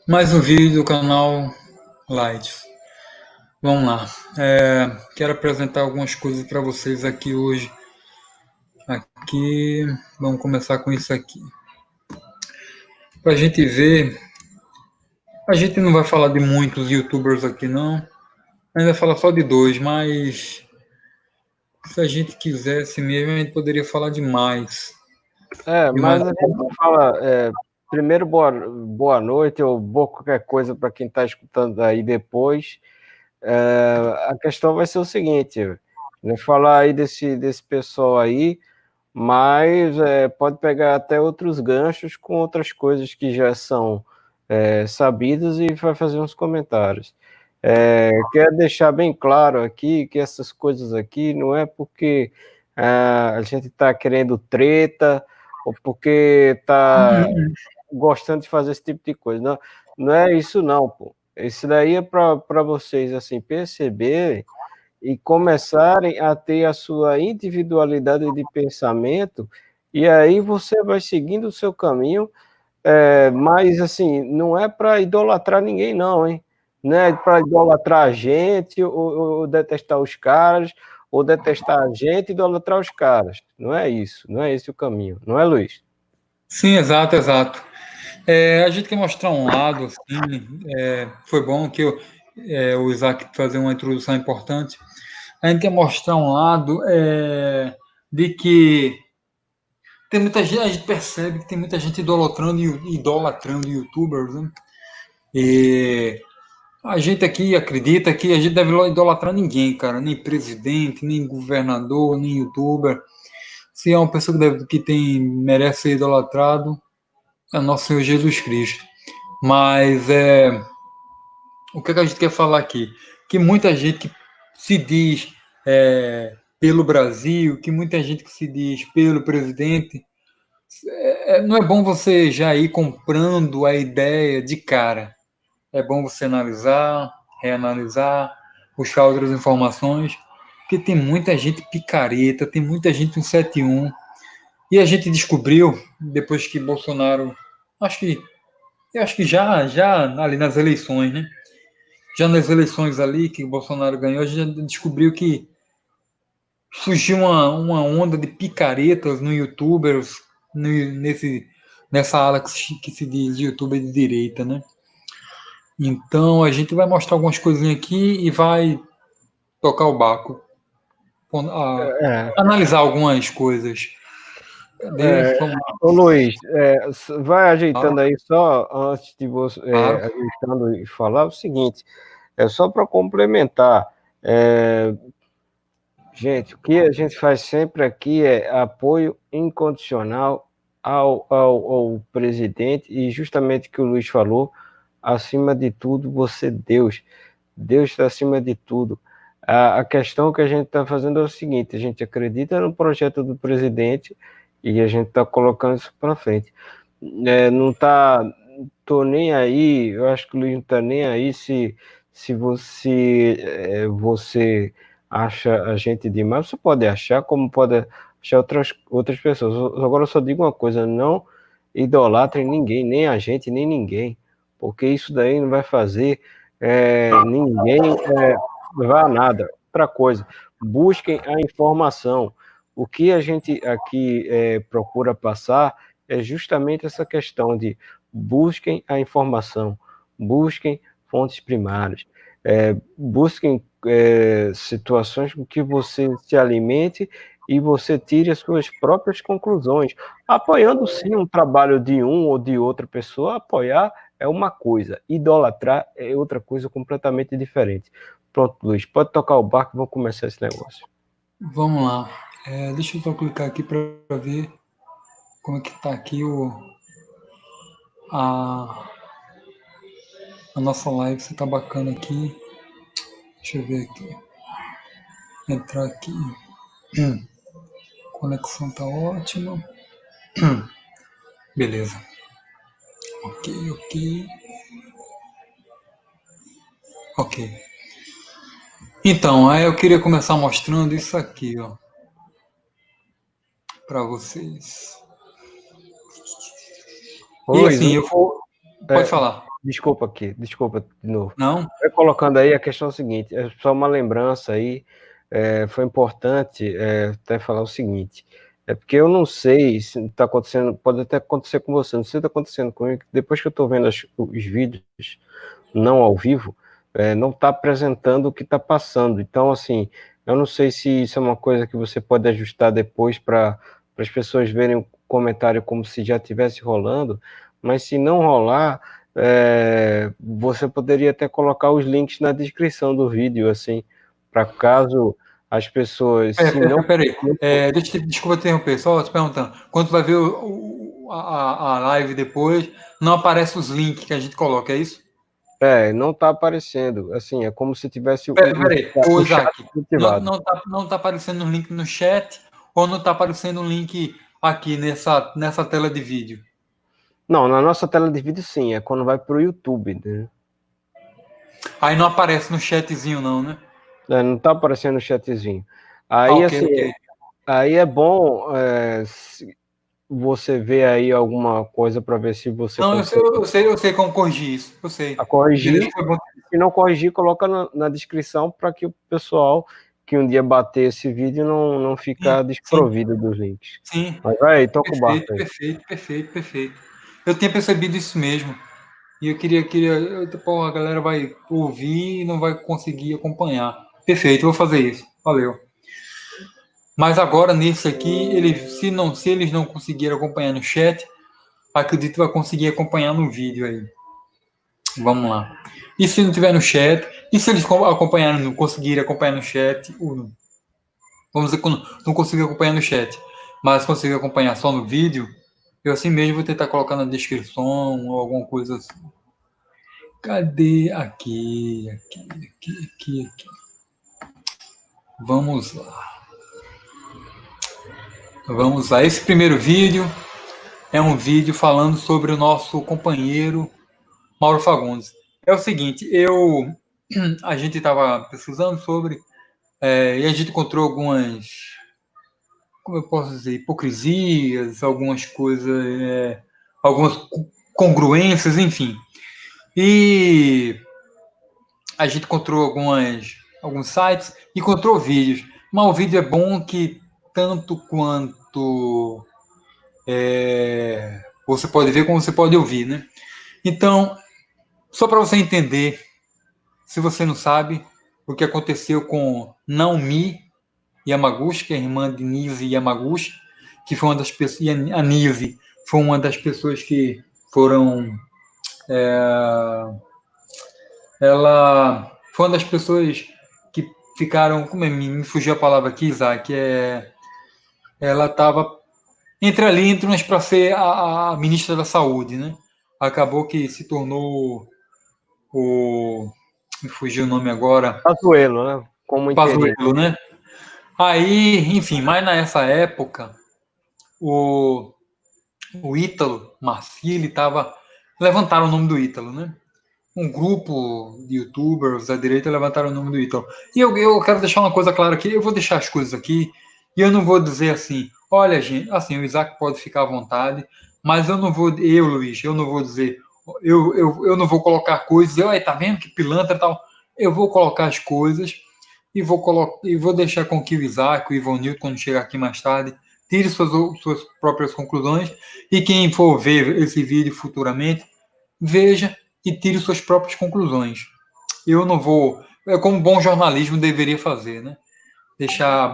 Mais um vídeo do canal Lights. Vamos lá. Quero apresentar algumas coisas para vocês aqui hoje. Aqui, vamos começar com isso aqui. Para a gente ver, a gente não vai falar de muitos YouTubers aqui não. A gente vai falar só de dois, mas se a gente quisesse mesmo, a gente poderia falar de mais. De mais. Mas a gente fala, primeiro boa noite ou boa qualquer coisa para quem está escutando aí depois. A questão vai ser o seguinte, né, falar aí desse pessoal aí, mas pode pegar até outros ganchos com outras coisas que já são sabidas e vai fazer uns comentários. Quero deixar bem claro aqui que essas coisas aqui não é porque a gente está querendo treta ou porque está gostando de fazer esse tipo de coisa. Não, não é isso não, pô. Isso daí é para vocês assim perceberem e começarem a ter a sua individualidade de pensamento, e aí você vai seguindo o seu caminho, mas assim, não é para idolatrar ninguém não, hein? Não é para idolatrar a gente, ou detestar os caras, ou detestar a gente e idolatrar os caras. Não é isso, não é esse o caminho, não é, Luiz? Sim, exato, exato. A gente quer mostrar um lado, assim, foi bom que o Isaac fazer uma introdução importante. A gente quer mostrar um lado de que tem muita gente, a gente percebe que tem muita gente idolatrando YouTubers, né? E a gente aqui acredita que a gente deve idolatrar ninguém, cara, nem presidente, nem governador, nem YouTuber. Se é uma pessoa que merece ser idolatrado, é nosso Senhor Jesus Cristo. Mas o que a gente quer falar aqui? Que muita gente que se diz pelo Brasil, que muita gente que se diz pelo presidente, não é bom você já ir comprando a ideia de cara. É bom você analisar, reanalisar, puxar outras informações, porque tem muita gente picareta, tem muita gente 171. E a gente descobriu, depois que Bolsonaro, acho que, eu acho que já ali nas eleições, né? Já nas eleições ali que o Bolsonaro ganhou, a gente descobriu que surgiu uma onda de picaretas no YouTubers, nessa ala que se diz YouTuber de direita, né? Então a gente vai mostrar algumas coisinhas aqui e vai tocar o barco, É, analisar algumas coisas. Cadê? é, Vamos Ô Luiz, vai lá. ajeitando aí só antes de você Claro. ajeitando e falar o seguinte, é só para complementar. é, Gente, o que a gente faz sempre aqui é apoio incondicional ao presidente, e justamente o que o Luiz falou, acima de tudo, você Deus. Deus está acima de tudo. A questão que a gente está fazendo é o seguinte: a gente acredita no projeto do presidente e a gente está colocando isso para frente. Não está, tô nem aí, eu acho que o Luiz não está nem aí se você acha a gente demais. Você pode achar, como pode achar outras pessoas. Agora eu só digo uma coisa: não idolatrem ninguém, nem a gente, nem ninguém, porque isso daí não vai fazer ninguém levar a nada. Outra coisa, busquem a informação. O que a gente aqui procura passar é justamente essa questão de busquem a informação, busquem fontes primárias, busquem situações com que você se alimente e você tire as suas próprias conclusões, apoiando sim um trabalho de um ou de outra pessoa. Apoiar é uma coisa, idolatrar é outra coisa completamente diferente. Pronto, Luiz, pode tocar o barco e vamos começar esse negócio. Vamos lá. Deixa eu só clicar aqui para ver como é que está aqui a, a nossa live. Se está bacana aqui. Deixa eu ver aqui. Entrar aqui. Conexão tá ótima. Beleza. Ok, ok. Ok. Então, aí eu queria começar mostrando isso aqui, ó, para vocês. Ô, E Luiz, assim, eu vou. Pode é, falar. desculpa aqui, desculpa de novo. Não? Vai colocando aí, a questão é a seguinte, é só uma lembrança aí, foi importante até falar o seguinte, é porque eu não sei se está acontecendo, pode até acontecer com você, não sei se está acontecendo comigo, depois que eu estou vendo os vídeos, não ao vivo, não está apresentando o que está passando, então assim, eu não sei se isso é uma coisa que você pode ajustar depois para as pessoas verem o comentário como se já estivesse rolando, mas se não rolar, você poderia até colocar os links na descrição do vídeo, assim, para caso as pessoas... Peraí, desculpa te interromper, só te perguntando. Quando tu vai ver a live depois, não aparece os links que a gente coloca, é isso? Não está aparecendo, assim, é como se tivesse Peraí, ô chat Isaac, ativado. não tá aparecendo um link no chat ou não tá aparecendo um link aqui nessa tela de vídeo? Não, na nossa tela de vídeo sim, é quando vai para o YouTube, né? Aí não aparece no chatzinho não, né? Não está aparecendo o chatzinho. Aí, Ok, assim, ok. aí é bom você ver aí alguma coisa para ver se você Não, consegue eu sei como corrigir isso, eu sei. corrigir. Beleza, foi bom. Se não corrigir, coloca na descrição para que o pessoal que um dia bater esse vídeo não ficar desprovido dos links. Sim, Mas vai aí, toca o barco aí. perfeito. Eu tinha percebido isso mesmo. E eu queria, pô, a galera vai ouvir e não vai conseguir acompanhar. Perfeito, vou fazer isso. Valeu. Mas agora nesse aqui, se eles não conseguirem acompanhar no chat, acredito que vai conseguir acompanhar no vídeo aí. Vamos lá. E se não tiver no chat, e se eles acompanharem, não conseguirem acompanhar no chat, vamos dizer que não conseguir acompanhar no chat, mas conseguir acompanhar só no vídeo, eu assim mesmo vou tentar colocar na descrição ou alguma coisa assim. Cadê? Aqui. Vamos lá. Vamos lá. Esse primeiro vídeo é um vídeo falando sobre o nosso companheiro Mauro Fagundes. É o seguinte, a gente estava pesquisando sobre e a gente encontrou algumas, como eu posso dizer, hipocrisias, algumas coisas, algumas congruências, enfim. E a gente encontrou alguns sites, encontrou vídeos. Mas o vídeo é bom que tanto quanto você pode ver como você pode ouvir, né? Então, só para você entender, se você não sabe, o que aconteceu com Naomi Yamaguchi, que é a irmã de Nise Yamaguchi, que foi uma das pessoas, e a Nise foi uma das pessoas que foram ela foi uma das pessoas que ficaram, como é, me fugiu a palavra aqui, Isaac, ela estava entre umas para ser a ministra da Saúde, né? Acabou que se tornou me fugiu o nome agora, Pazuello, né? Como interino. Pazuello, né? Aí, enfim, mas nessa época, o Ítalo Marcilli levantaram o nome do Ítalo, né? Um grupo de youtubers da direita levantaram o nome do Ítalo. E eu quero deixar uma coisa clara aqui, eu vou deixar as coisas aqui, e eu não vou dizer assim, olha, gente, assim, o Isaac pode ficar à vontade, mas Luiz, eu não vou dizer, eu não vou colocar coisas, tá vendo que pilantra e tal, eu vou colocar as coisas e vou deixar com que o Isaac, o Ivonildo, quando chegar aqui mais tarde, tire suas próprias conclusões, e quem for ver esse vídeo futuramente, veja e tire suas próprias conclusões. Eu não vou, como bom jornalismo deveria fazer, né?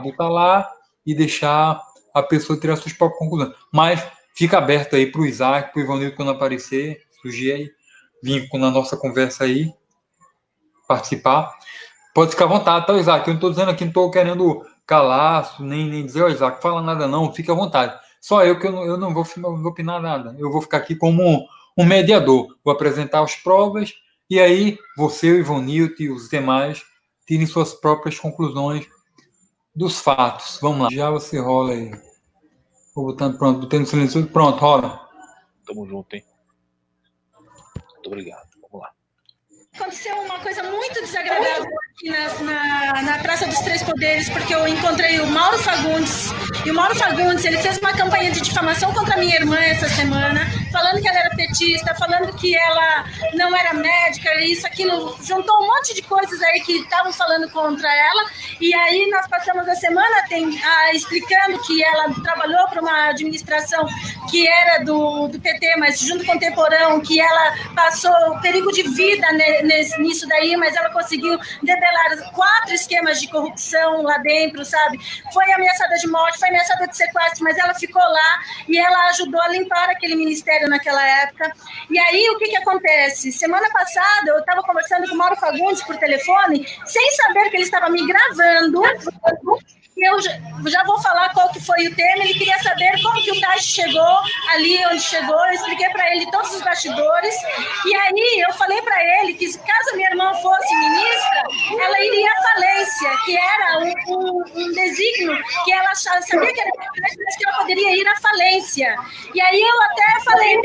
Botar lá e deixar a pessoa tirar suas próprias conclusões. Mas fica aberto aí para o Isaac, para o Ivanildo, quando aparecer, surgir aí, vir na nossa conversa aí, participar. Pode ficar à vontade, tá, Isaac? Eu não estou dizendo aqui, não estou querendo calar, nem dizer, Isaac, fala nada não, fica à vontade. Só eu que eu não vou opinar nada. Eu vou ficar aqui como um mediador. Vou apresentar as provas e aí você, o Ivonildo e os demais tirem suas próprias conclusões dos fatos. Vamos lá. Já você rola aí. Vou botando silêncio. Pronto, rola. Tamo junto, hein? Muito obrigado. Vamos lá. Aconteceu uma coisa muito desagradável aqui na Praça dos Três Poderes, porque eu encontrei o Mauro Fagundes. E o Mauro Fagundes, ele fez uma campanha de difamação contra a minha irmã essa semana, falando que ela era petista, falando que ela não era médica, isso, aquilo, juntou um monte de coisas aí que estavam falando contra ela, e aí nós passamos a semana explicando que ela trabalhou para uma administração que era do PT, mas junto com o Temporão, que ela passou perigo de vida nisso daí, mas ela conseguiu debelar 4 esquemas de corrupção lá dentro, sabe? Foi ameaçada de morte, foi ameaçada de sequestro, mas ela ficou lá e ela ajudou a limpar aquele ministério naquela época. E aí, o que acontece? Semana passada, eu estava conversando com o Mauro Fagundes por telefone, sem saber que ele estava me gravando. Eu já vou falar qual que foi o tema. Ele queria saber como que o Taish chegou ali onde chegou. Eu expliquei para ele todos os bastidores. E aí eu falei para ele que caso minha irmã fosse ministra, ela iria à falência, que era um desígnio que ela sabia que era importante, mas que ela poderia ir à falência. E aí eu até falei,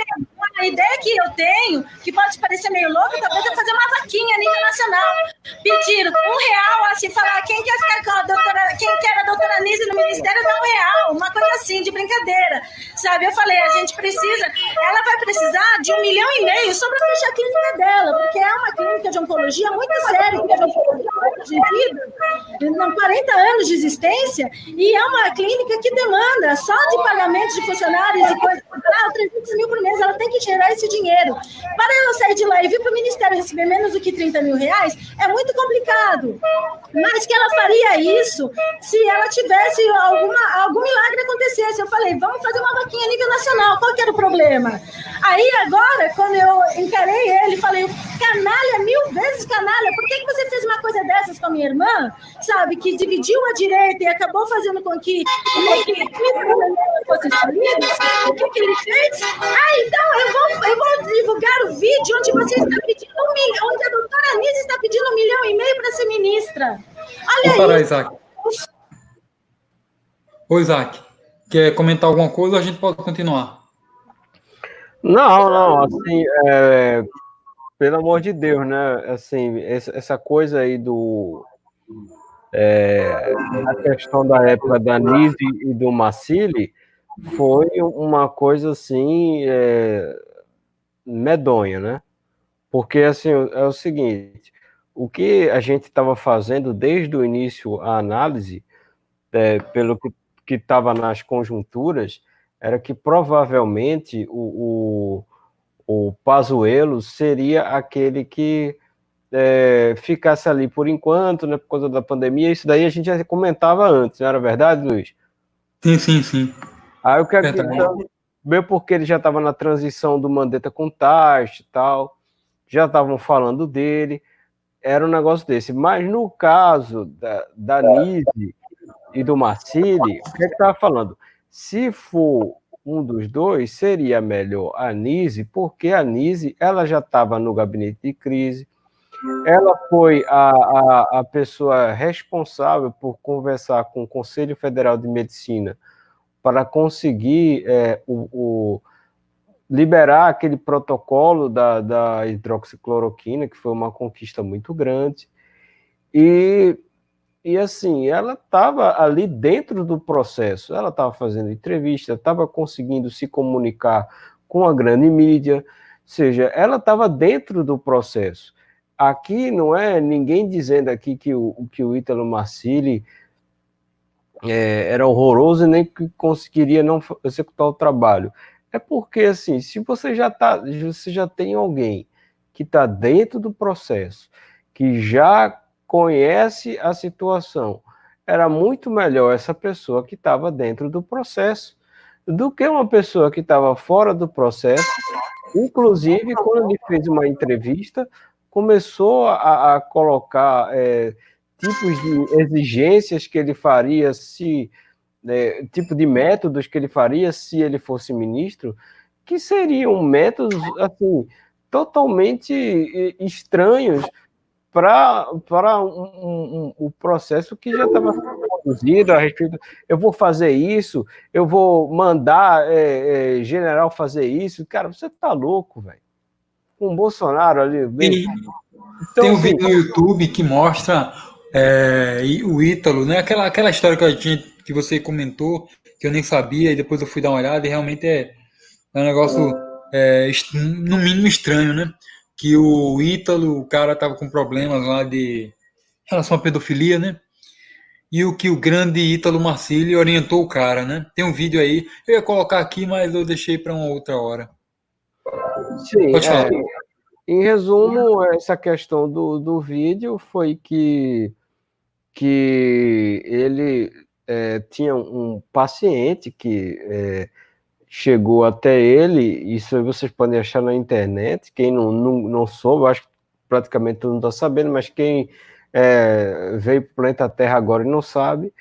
a ideia que eu tenho, que pode parecer meio louca, talvez é fazer uma vaquinha a nível nacional. Pedir R$1, assim, falar quem quer ficar com a doutora, quem quer a doutora Nise no ministério, dá R$1, uma coisa assim, de brincadeira, sabe? Eu falei, a gente precisa, ela vai precisar de 1,5 milhão só para fechar a clínica dela, porque é uma clínica de oncologia muito séria, que é de oncologia de vida, com 40 anos de existência, e é uma clínica que demanda só de pagamentos de funcionários e coisas, 300 mil por mês, ela tem que gerar esse dinheiro. Para ela sair de lá e vir para o ministério receber menos do que R$30 mil, é muito complicado. Mas que ela faria isso se ela tivesse algum milagre acontecesse. Eu falei, vamos fazer uma vaquinha a nível nacional. Qual que era o problema? Aí agora, quando eu encarei ele, falei, canalha, 1000 vezes canalha, por que você fez uma coisa dessas com a minha irmã? Sabe, que dividiu a direita e acabou fazendo com que fosse escolhido? O que ele fez? Então eu vou divulgar o vídeo onde você está pedindo 1 milhão, onde a doutora Nise está pedindo 1,5 milhão para ser ministra. Olha Vou parar, aí. Isaac. Ô, Isaac, quer comentar alguma coisa ou a gente pode continuar? Não, assim, pelo amor de Deus, né? Assim, essa coisa aí a questão da época da Nise e do Marcilli foi uma coisa assim medonha, né? Porque assim é o seguinte, o que a gente estava fazendo desde o início a análise, pelo que estava nas conjunturas, era que provavelmente o Pazuello seria aquele que ficasse ali por enquanto, né, por causa da pandemia. Isso daí a gente já comentava antes, não era verdade, Luiz? Sim. Aí eu quero ver porque ele já estava na transição do Mandetta com o Taish e tal, já estavam falando dele, era um negócio desse. Mas no caso da Nise e do Marcilli, o que estava falando? Se for um dos dois, seria melhor a Nise, porque a Nise ela já estava no gabinete de crise, ela foi a pessoa responsável por conversar com o Conselho Federal de Medicina para conseguir liberar aquele protocolo da hidroxicloroquina, que foi uma conquista muito grande, e assim, ela estava ali dentro do processo, ela estava fazendo entrevista, estava conseguindo se comunicar com a grande mídia, ou seja, ela estava dentro do processo. Aqui não é ninguém dizendo aqui que o Ítalo Marcilli era horroroso e nem que conseguiria não executar o trabalho. É porque, assim, se você já tem alguém que está dentro do processo, que já conhece a situação, era muito melhor essa pessoa que estava dentro do processo do que uma pessoa que estava fora do processo. Inclusive, quando ele fez uma entrevista, começou a colocar tipos de exigências que ele faria, tipo de métodos que ele faria se ele fosse ministro, que seriam métodos assim, totalmente estranhos para o processo que já estava sendo conduzido a respeito. Eu vou fazer isso, eu vou mandar general fazer isso. Cara, você tá louco, velho. Com o Bolsonaro ali. Então, tem um vídeo no YouTube que mostra o Ítalo, né? Aquela história que você comentou, que eu nem sabia, e depois eu fui dar uma olhada, e realmente é um negócio no mínimo estranho, né? Que o Ítalo, o cara tava com problemas lá de relação à pedofilia, né? E o que o grande Ítalo Marcilli orientou o cara, né? Tem um vídeo aí, eu ia colocar aqui, mas eu deixei para uma outra hora. Sim, Pode falar. em resumo, essa questão do vídeo foi que ele tinha um paciente que chegou até ele, isso aí vocês podem achar na internet, quem não soube, eu acho que praticamente todo mundo está sabendo, mas quem veio para o planeta Terra agora e não sabe,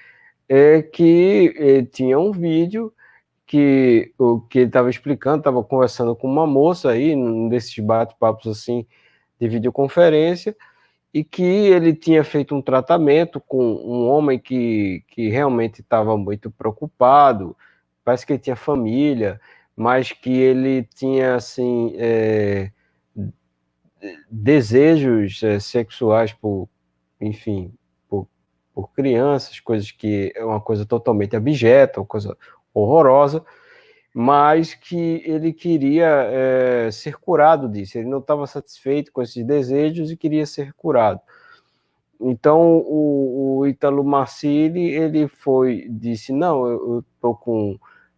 é que tinha um vídeo que o que ele estava explicando, estava conversando com uma moça aí, num desses bate-papos assim, de videoconferência, e que ele tinha feito um tratamento com um homem que realmente estava muito preocupado, parece que ele tinha família, mas que ele tinha, assim, desejos sexuais enfim, por, por crianças, coisas que é uma coisa totalmente abjeta, uma coisa horrorosa, mas que ele queria ser curado disso, ele não estava satisfeito com esses desejos e queria ser curado. Então o Ítalo Marcilli, ele disse, não,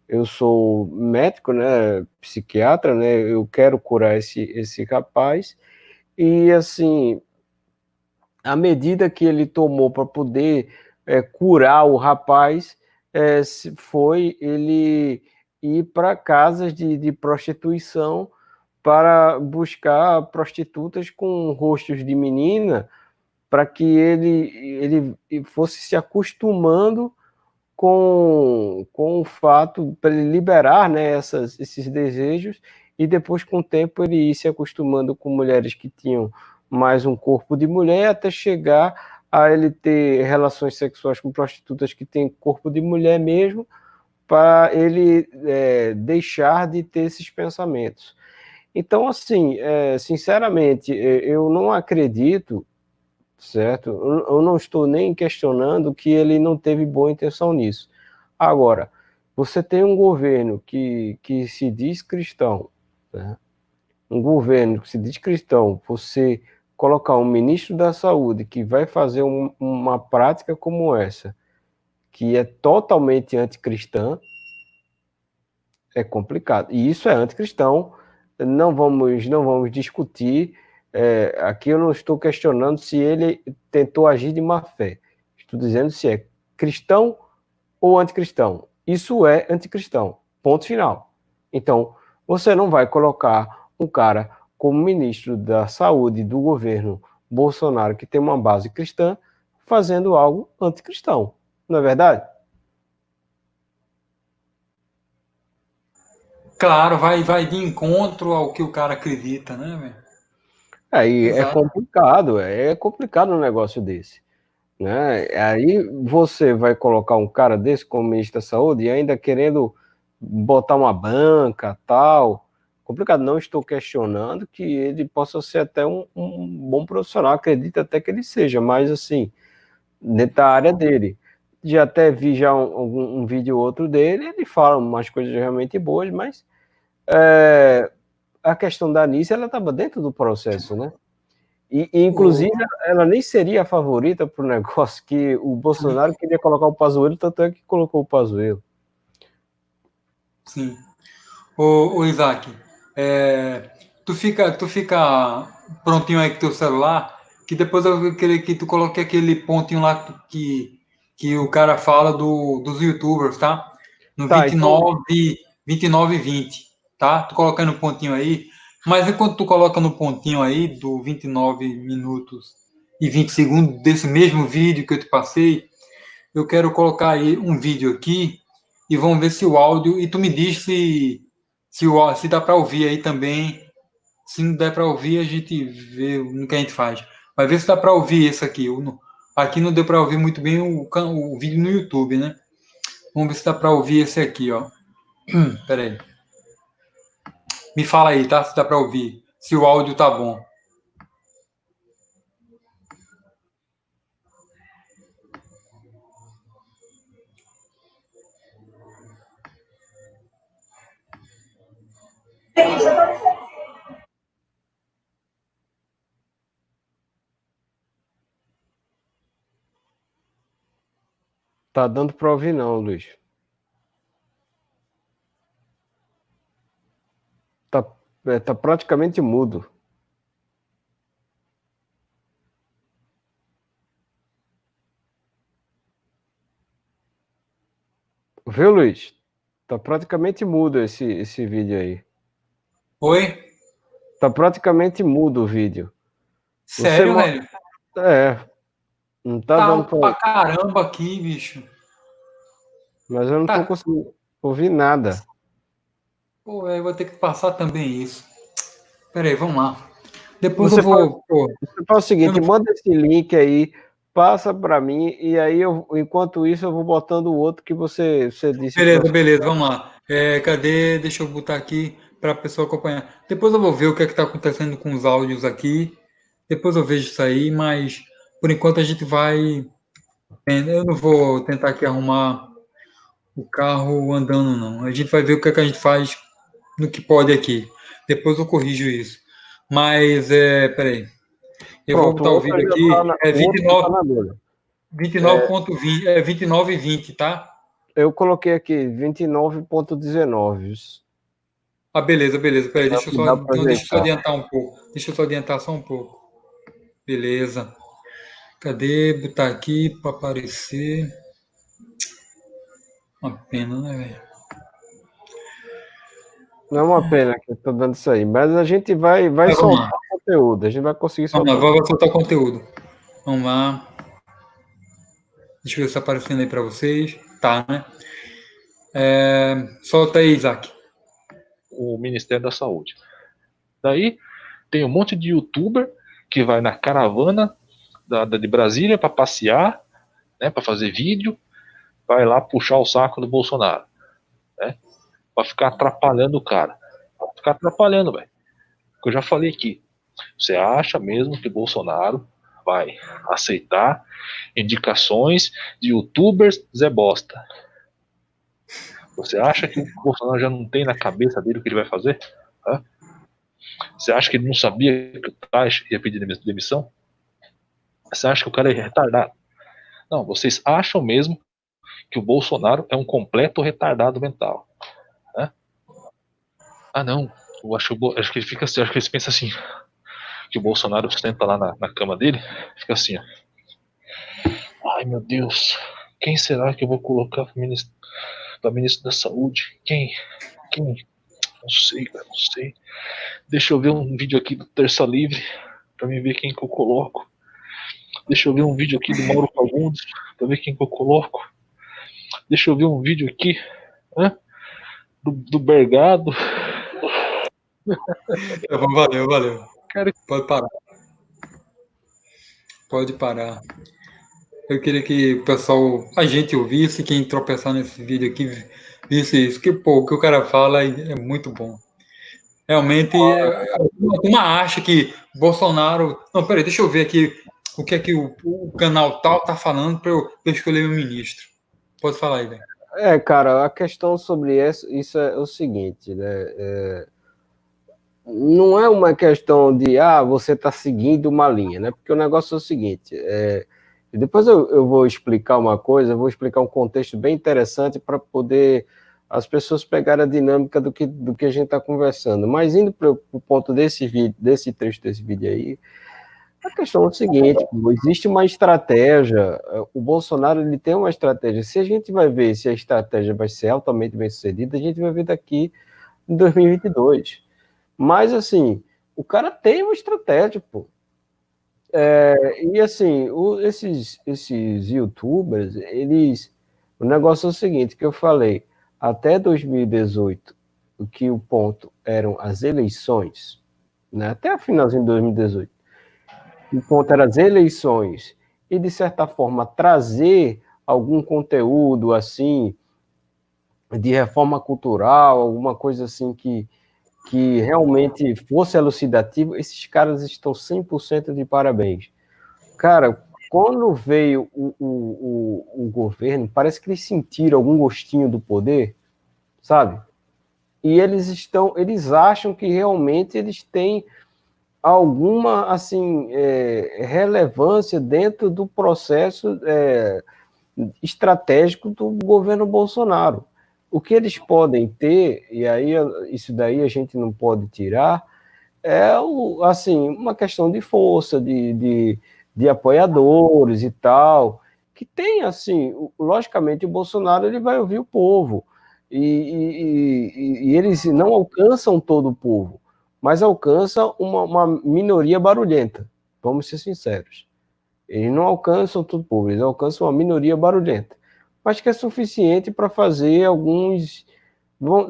eu sou médico, né, psiquiatra, né, eu quero curar esse rapaz, e assim, a medida que ele tomou para poder curar o rapaz foi ele ir para casas de prostituição para buscar prostitutas com rostos de menina, para que ele fosse se acostumando com o fato, para ele liberar, né, esses desejos, e depois, com o tempo, ele ir se acostumando com mulheres que tinham mais um corpo de mulher, até chegar a ele ter relações sexuais com prostitutas que têm corpo de mulher mesmo, para ele deixar de ter esses pensamentos. Então, assim, sinceramente, eu não acredito, certo? Eu não estou nem questionando que ele não teve boa intenção nisso. Agora, você tem um governo que se diz cristão, né? Um governo que se diz cristão, você colocar um ministro da saúde que vai fazer uma prática como essa, que é totalmente anticristã, é complicado. E isso é anticristão, não vamos discutir. Aqui eu não estou questionando se ele tentou agir de má fé. Estou dizendo se é cristão ou anticristão. Isso é anticristão. Ponto final. Então, você não vai colocar um cara como ministro da saúde do governo Bolsonaro, que tem uma base cristã, fazendo algo anticristão. Não é verdade? Claro, vai de encontro ao que o cara acredita, né, velho? Aí Exato. é complicado um negócio desse, né? Aí você vai colocar um cara desse como ministro da saúde e ainda querendo botar uma banca, tal, complicado. Não estou questionando que ele possa ser até um bom profissional, acredito até que ele seja, mas assim, dentro da área dele. Já até vi já um vídeo ou outro dele, ele fala umas coisas realmente boas, mas a questão da Anísia, ela estava dentro do processo, né? E, inclusive, ela nem seria a favorita para o negócio, que o Bolsonaro queria colocar o Pazuello, tanto é que colocou o Pazuello. Sim. Ô Isaac, tu fica prontinho aí com teu celular, que depois eu vou querer que tu coloque aquele pontinho lá que o cara fala dos YouTubers, tá? No Tá, então, 29 e 20, tá? Tu coloca aí no pontinho aí, mas enquanto tu coloca no pontinho aí do 29 minutos e 20 segundos desse mesmo vídeo que eu te passei, eu quero colocar aí um vídeo aqui e vamos ver se o áudio. E tu me diz se dá para ouvir aí também. Se não der para ouvir, a gente vê o que a gente faz. Vai ver se dá para ouvir esse aqui. Aqui não deu para ouvir muito bem o vídeo no YouTube, né? Vamos ver se dá para ouvir esse aqui, ó. Pera aí. Me fala aí, tá? Se dá para ouvir. Se o áudio tá bom. Tá dando para ouvir não, Luiz. Tá praticamente mudo. Viu, Luiz? Tá praticamente mudo esse vídeo aí. Oi? Tá praticamente mudo o vídeo. Sério, velho? Não tá Tá dando alto pra... pra caramba aqui, bicho. Mas eu não tô Tá. conseguindo ouvir nada. Pô, eu vou ter que passar também isso. Pera aí, vamos lá. Depois eu Você faz, vou. Pô, você faz o seguinte, eu- manda esse link aí, passa para mim, e aí enquanto isso eu vou botando o outro que você disse para... beleza, vamos lá. Cadê? Deixa eu botar aqui para a pessoa acompanhar. Depois eu vou ver o que é que está acontecendo com os áudios aqui. Depois eu vejo isso aí, mas por enquanto a gente vai. Eu não vou tentar aqui arrumar o carro andando, não. A gente vai ver o que é que a gente faz no que pode aqui. Depois eu corrijo isso. Mas, peraí. Eu vou Pronto, botar o o outro vídeo já aqui. tá É o outro já tá na dúvida. 29.20, 29,20, tá? Eu coloquei aqui 29.19. Ah, beleza. Peraí, É o que dá para deixa eu só ajeitar. adiantar um pouco. Deixa eu só adiantar só um pouco. Beleza. Cadê? Botar aqui para aparecer. Uma pena, né, velho? Não é uma pena que eu tô dando isso aí, mas a gente vai Mas vamos lá. soltar o conteúdo, a gente vai conseguir Vamos lá, soltar. vou soltar o conteúdo. Vamos lá. Deixa eu ver se tá aparecendo aí para vocês. Tá, né? Solta aí, Isaac. O Ministério da Saúde. Daí tem um monte de youtuber que vai na caravana de Brasília para passear, né, para fazer vídeo, vai lá puxar o saco do Bolsonaro, né, para ficar atrapalhando o cara. Pra ficar atrapalhando, velho. Que eu já falei aqui. Você acha mesmo que Bolsonaro vai aceitar indicações de youtubers Zé Bosta? Você acha que o Bolsonaro já não tem na cabeça dele o que ele vai fazer? Hã? Você acha que ele não sabia que o Tais ia pedir demissão? Você acha que o cara é retardado? Não, vocês acham mesmo que o Bolsonaro é um completo retardado mental? Né? Ah, não. Acho que ele fica assim, acho que eles pensam assim, que o Bolsonaro senta lá na cama dele, fica assim, ó. Ai, meu Deus, quem será que eu vou colocar para ministro da Saúde? Quem? Não sei, cara, não sei. Deixa eu ver um vídeo aqui do Terça Livre, para mim ver quem que eu coloco. Deixa eu ver um vídeo aqui do Mauro Fagundes, para ver quem que eu coloco. Deixa eu ver um vídeo aqui, né, do Bergado. Valeu. Cara, Pode parar. Pode parar. Eu queria que o pessoal, a gente ouvisse, quem tropeçar nesse vídeo aqui, visse isso. Que, pô, o que o cara fala é muito bom. Realmente, a turma acha que Bolsonaro. Não, peraí, deixa eu ver aqui o que é que o canal tal tá falando para eu escolher meu ministro. Pode falar aí, velho. Cara, a questão sobre isso é o seguinte, né? Não é uma questão de, você está seguindo uma linha, né? Porque o negócio é o seguinte, depois eu vou explicar uma coisa, eu vou explicar um contexto bem interessante para poder as pessoas pegarem a dinâmica do que a gente está conversando. Mas indo para o ponto desse trecho desse vídeo aí, a questão é o seguinte, existe uma estratégia, o Bolsonaro ele tem uma estratégia, se a gente vai ver se a estratégia vai ser altamente bem sucedida, a gente vai ver daqui em 2022. Mas, assim, o cara tem uma estratégia, pô. E, assim, esses youtubers, o negócio é o seguinte, que eu falei, até 2018, o ponto eram as eleições, né? Até o finalzinho de 2018, o ponto eram as eleições, e, de certa forma, trazer algum conteúdo, assim, de reforma cultural, alguma coisa assim que realmente fosse elucidativo, esses caras estão 100% de parabéns. Cara, quando veio o governo, parece que eles sentiram algum gostinho do poder, sabe? e eles acham que realmente eles têm alguma assim relevância dentro do processo estratégico do governo Bolsonaro. O que eles podem ter, e aí isso daí a gente não pode tirar, assim, uma questão de força, de apoiadores e tal, que tem, assim, logicamente o Bolsonaro ele vai ouvir o povo, e eles não alcançam todo o povo, mas alcançam uma minoria barulhenta, vamos ser sinceros. Eles não alcançam todo o povo, eles alcançam uma minoria barulhenta, mas que é suficiente para fazer alguns,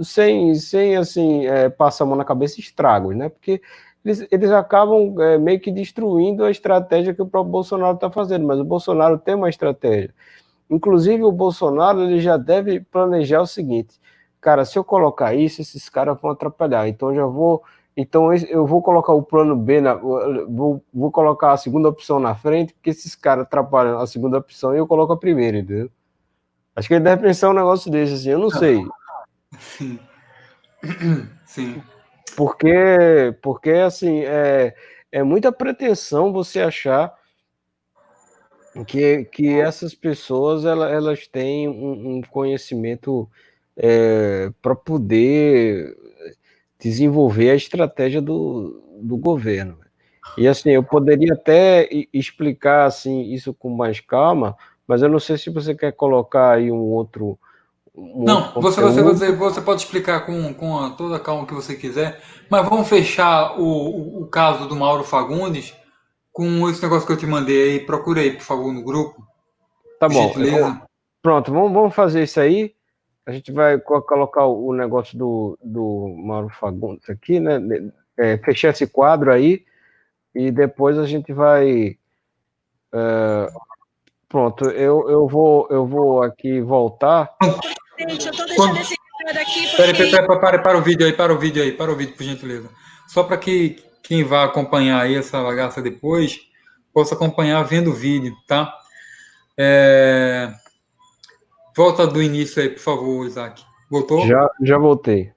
sem assim, passar a mão na cabeça, estragos, né? Porque eles acabam meio que destruindo a estratégia que o próprio Bolsonaro está fazendo, mas o Bolsonaro tem uma estratégia. Inclusive, o Bolsonaro ele já deve planejar o seguinte: cara, se eu colocar isso, esses caras vão atrapalhar, então eu vou colocar o plano B, vou colocar a segunda opção na frente, porque esses caras atrapalham a segunda opção e eu coloco a primeira, entendeu? Acho que ele deve pensar um negócio desse, assim, eu não sei. Sim. Sim. Porque assim, é muita pretensão você achar que essas pessoas elas têm um conhecimento para poder desenvolver a estratégia do governo. E assim, eu poderia até explicar assim isso com mais calma, mas eu não sei se você quer colocar aí um outro Não, conteúdo. você pode explicar com toda a calma que você quiser, mas vamos fechar o caso do Mauro Fagundes com esse negócio que eu te mandei aí. Procura aí, por favor, no grupo, Tá por bom, gentileza. pronto, vamos fazer isso aí. A gente vai colocar o negócio do Mauro Fagundes aqui, né? Fechar esse quadro aí e depois a gente vai. Pronto, eu vou aqui voltar. Gente, eu tô deixando esse recado aqui Para o vídeo aí, para o vídeo, por gentileza. Só para que quem vai acompanhar aí essa bagaça depois possa acompanhar vendo o vídeo, tá? Volta do início aí, por favor, Isaac. Voltou? Já voltei.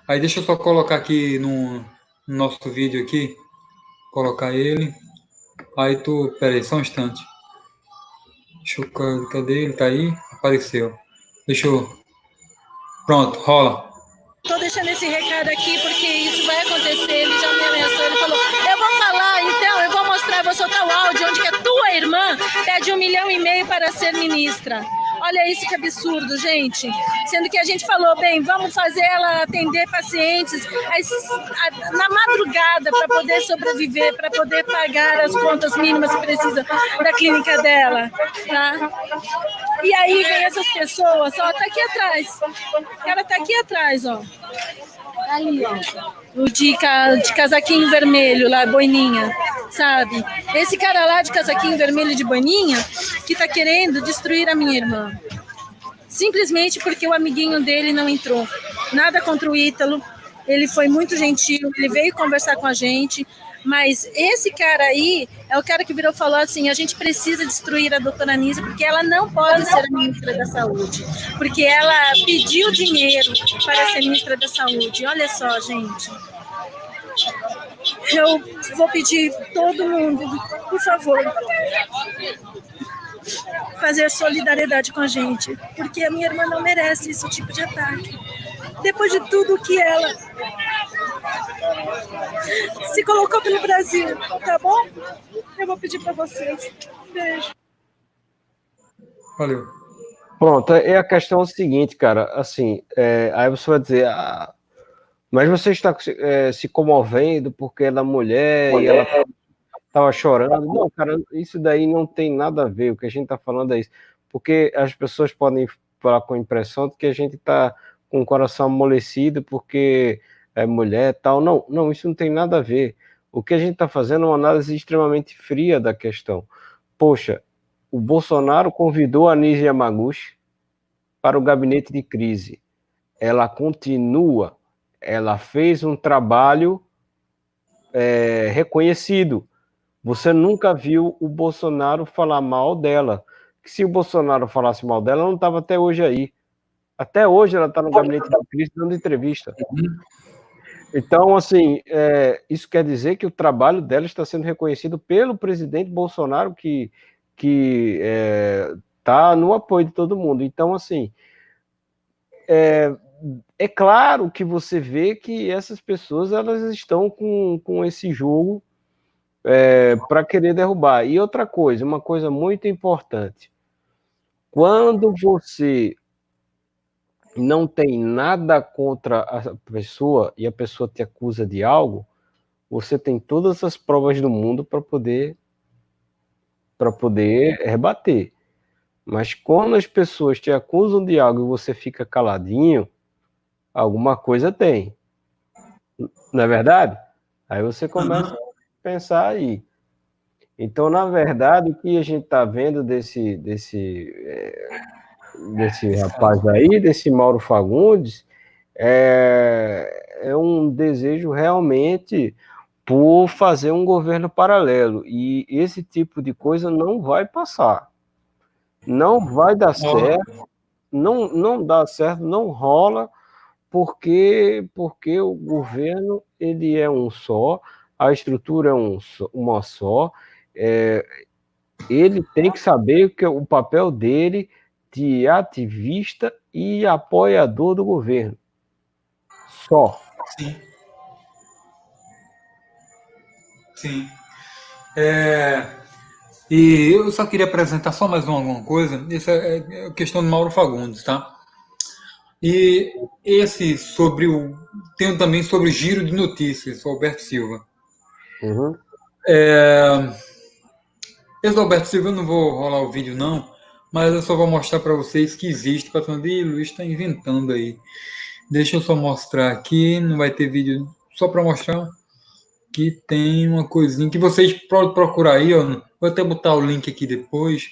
Aí deixa eu só colocar aqui no nosso vídeo aqui, colocar ele. Aí tu, pera aí, só um instante. Deixa eu, cadê ele? Tá aí? Apareceu. Deixa eu. Pronto, rola. Tô deixando esse recado aqui porque isso vai acontecer. Ele já me ameaçou. Ele falou: eu vou falar, então, eu vou mostrar, vou soltar o áudio onde que a tua irmã pede 1,5 milhão para ser ministra. Olha isso que absurdo, gente. Sendo que a gente falou, bem, vamos fazer ela atender pacientes na madrugada para poder sobreviver, para poder pagar as contas mínimas que precisa da clínica dela, tá? E aí vem essas pessoas, ó, tá aqui atrás. O cara tá aqui atrás, ó. Ali, ó. O de casaquinho vermelho lá, boininha, sabe? Esse cara lá de casaquinho vermelho de boininha que tá querendo destruir a minha irmã. Simplesmente porque o amiguinho dele não entrou. Nada contra o Ítalo. Ele foi muito gentil, ele veio conversar com a gente. Mas esse cara aí é o cara que virou e falou assim: a gente precisa destruir a doutora Anísia porque ela não pode ser a ministra da Saúde, porque ela pediu dinheiro para ser ministra da Saúde. Olha só, gente. Eu vou pedir todo mundo, por favor, fazer solidariedade com a gente, porque a minha irmã não merece esse tipo de ataque. Depois de tudo que ela se colocou pelo Brasil, tá bom? Eu vou pedir para vocês. Beijo. Valeu. Pronto, a questão é o seguinte, cara, assim, aí você vai dizer, mas você está se comovendo porque ela é mulher e ela estava chorando. Não, cara, isso daí não tem nada a ver, o que a gente está falando é isso, porque as pessoas podem falar com a impressão de que a gente está com o coração amolecido porque é mulher e tal. Não, isso não tem nada a ver. O que a gente está fazendo é uma análise extremamente fria da questão. Poxa, o Bolsonaro convidou a Anísia Yamaguchi para o gabinete de crise. Ela continua, ela fez um trabalho reconhecido. Você nunca viu o Bolsonaro falar mal dela. Se o Bolsonaro falasse mal dela, ela não estava até hoje aí. Até hoje ela está no gabinete do Cristo dando entrevista. Então, assim, isso quer dizer que o trabalho dela está sendo reconhecido pelo presidente Bolsonaro, que está no apoio de todo mundo. Então, assim, é claro que você vê que essas pessoas elas estão com esse jogo para querer derrubar. E outra coisa, uma coisa muito importante, quando você não tem nada contra a pessoa e a pessoa te acusa de algo, você tem todas as provas do mundo para poder rebater. Mas quando as pessoas te acusam de algo e você fica caladinho, alguma coisa tem. Não é verdade? Aí você começa a pensar aí. Então, na verdade, o que a gente está vendo desse rapaz aí, desse Mauro Fagundes, é um desejo realmente por fazer um governo paralelo. E esse tipo de coisa não vai passar. Não vai dar certo. Não dá certo, não rola, porque o governo ele é um só, a estrutura é uma só. Ele tem que saber que o papel dele de ativista e apoiador do governo. Só. Sim. Sim. E eu só queria apresentar só mais alguma coisa. Essa é a questão do Mauro Fagundes, tá? E esse sobre o. Tem também sobre o giro de notícias, o Alberto Silva. Uhum. Esse do Alberto Silva eu não vou rolar o vídeo, não, mas eu só vou mostrar para vocês que existe. Para falar, Ih, Luiz está inventando aí. Deixa eu só mostrar aqui, não vai ter vídeo, só para mostrar que tem uma coisinha que vocês podem procurar aí, ó. Vou até botar o link aqui depois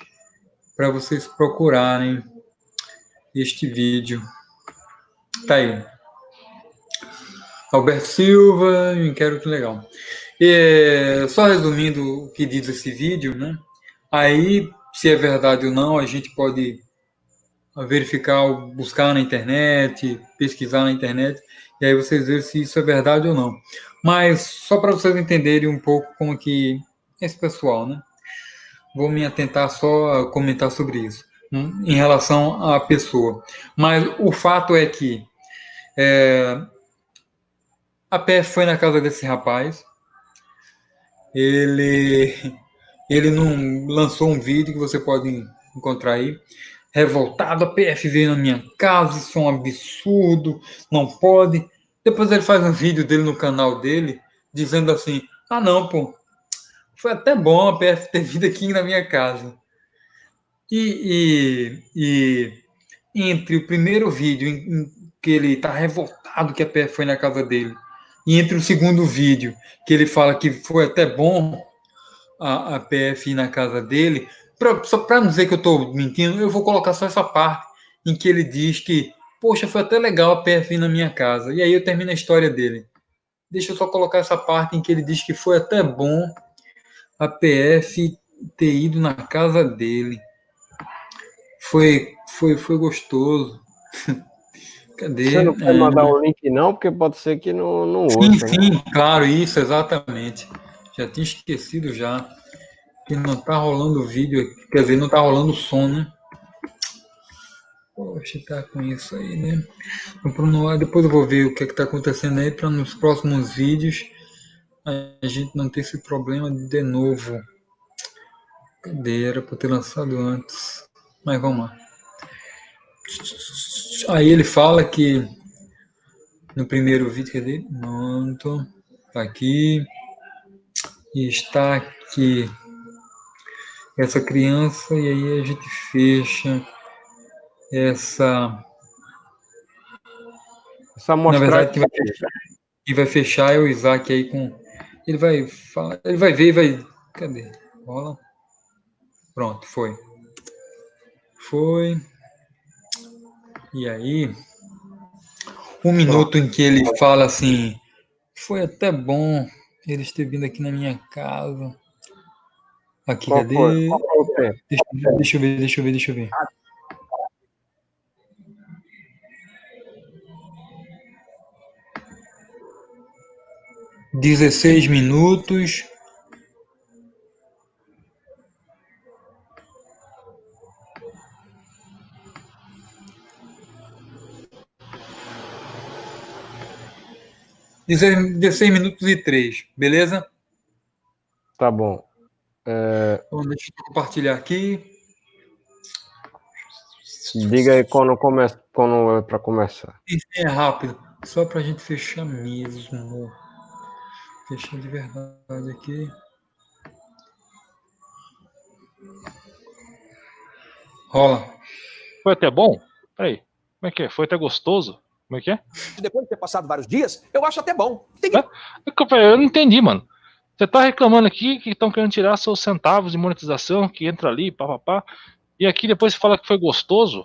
para vocês procurarem este vídeo. Tá aí. Alberto Silva, inquérito legal. Só resumindo o que diz esse vídeo, né? Aí, se é verdade ou não, a gente pode verificar, buscar na internet, pesquisar na internet, e aí vocês verem se isso é verdade ou não. Mas só para vocês entenderem um pouco como que esse pessoal, né? Vou me atentar só a comentar sobre isso, em relação à pessoa. Mas o fato é que a PF foi na casa desse rapaz, ele não lançou um vídeo que você pode encontrar aí, revoltado, a PF veio na minha casa, isso é um absurdo, não pode. Depois ele faz um vídeo dele no canal dele, dizendo assim, ah não, pô, foi até bom a PF ter vindo aqui na minha casa. E entre o primeiro vídeo em que ele está revoltado que a PF foi na casa dele, e entre o segundo vídeo, que ele fala que foi até bom a PF ir na casa dele, só para não dizer que eu estou mentindo, eu vou colocar só essa parte em que ele diz que, poxa, foi até legal a PF ir na minha casa. E aí eu termino a história dele. Deixa eu só colocar essa parte em que ele diz que foi até bom a PF ter ido na casa dele. Foi gostoso. Cadê? Você não quer mandar o link, não, porque pode ser que não ouça. Sim, né? Claro, isso, exatamente. Já tinha esquecido já. Que não tá rolando o vídeo aqui. Quer dizer, não tá rolando o som, né? Poxa, tá com isso aí, né? Depois eu vou ver o que é que tá acontecendo aí para nos próximos vídeos a gente não ter esse problema de novo. Cadê? Era para ter lançado antes. Mas vamos lá. Aí ele fala que no primeiro vídeo, cadê? Pronto. Tá aqui. E está aqui. Essa criança, e aí a gente fecha essa. Na verdade, quem vai fechar é o Isaac aí com. Ele vai falar, ele vai ver e vai. Cadê? Rola. Pronto, foi. Foi. E aí, um minuto em que ele fala assim, foi até bom eles terem vindo aqui na minha casa. Aqui, Qual cadê? foi? Deixa eu ver. 16 minutos. Dezesseis minutos e 3, beleza? Tá bom. Então, deixa eu compartilhar aqui. Diga aí quando é para começar. Isso é rápido, só para a gente fechar mesmo. Fechar de verdade aqui. Rola. Foi até bom? Peraí, como é que é? Foi até gostoso? Como é que é? Depois de ter passado vários dias, eu acho até bom. Eu não entendi, mano. Você tá reclamando aqui que estão querendo tirar seus centavos de monetização, que entra ali, papapá, e aqui depois você fala que foi gostoso?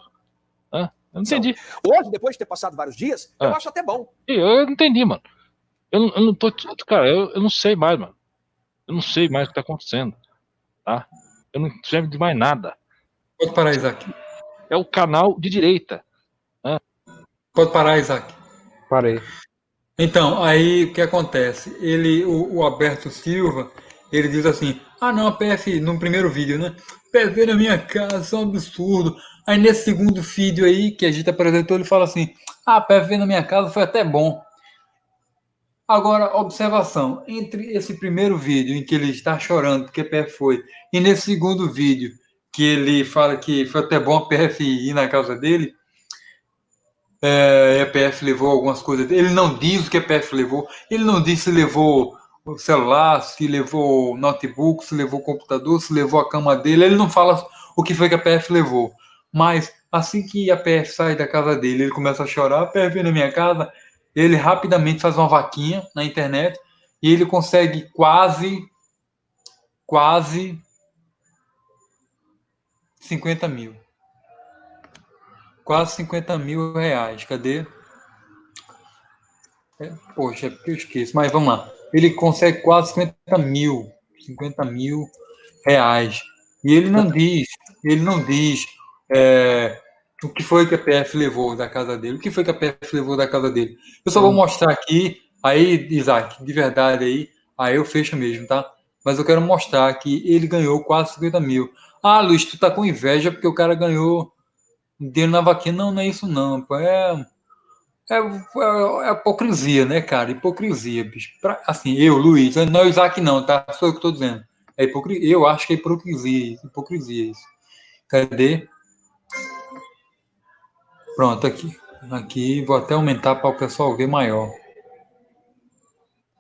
Eu não entendi. Hoje, depois de ter passado vários dias, eu acho até bom. Eu não entendi, mano. Eu não tô. Cara, eu não sei mais, mano. Eu não sei mais o que tá acontecendo. Tá? Eu não sei de mais nada. Pode parar, Isaac. É o canal de direita. Pode parar, Isaac. Parei. Então, aí o que acontece? O Alberto Silva, ele diz assim: ah, não, a PF, no primeiro vídeo, né? PF na minha casa, é um absurdo. Aí nesse segundo vídeo aí, que a gente apresentou, ele fala assim: ah, a PF na minha casa foi até bom. Agora, observação: entre esse primeiro vídeo em que ele está chorando porque a PF foi, e nesse segundo vídeo que ele fala que foi até bom a PF ir na casa dele, a PF levou algumas coisas. Ele não diz o que a PF levou. Ele não diz se levou o celular, se levou o notebook, se levou o computador, se levou a cama dele. Ele não fala o que foi que a PF levou. Mas assim que a PF sai da casa dele, ele começa a chorar. A PF vem na minha casa. Ele rapidamente faz uma vaquinha na internet e ele consegue quase 50 mil. Quase 50 mil reais. Cadê? Poxa, é porque eu esqueço. Mas vamos lá. Ele consegue quase 50 mil reais. E ele não diz o que foi que a PF levou da casa dele. O que foi que a PF levou da casa dele. Eu só vou mostrar aqui, aí, Isaac, de verdade aí eu fecho mesmo, tá? Mas eu quero mostrar que ele ganhou quase 50 mil. Ah, Luiz, tu tá com inveja porque o cara ganhou dinheiro na vaquinha. Não, não é isso não, pô. É hipocrisia, né, cara? Hipocrisia, bicho. Assim, Luiz, não é o Isaac, não, tá? Sou eu que estou dizendo. Eu acho que é hipocrisia isso. Cadê? Pronto, aqui. Aqui, vou até aumentar para o pessoal ver maior.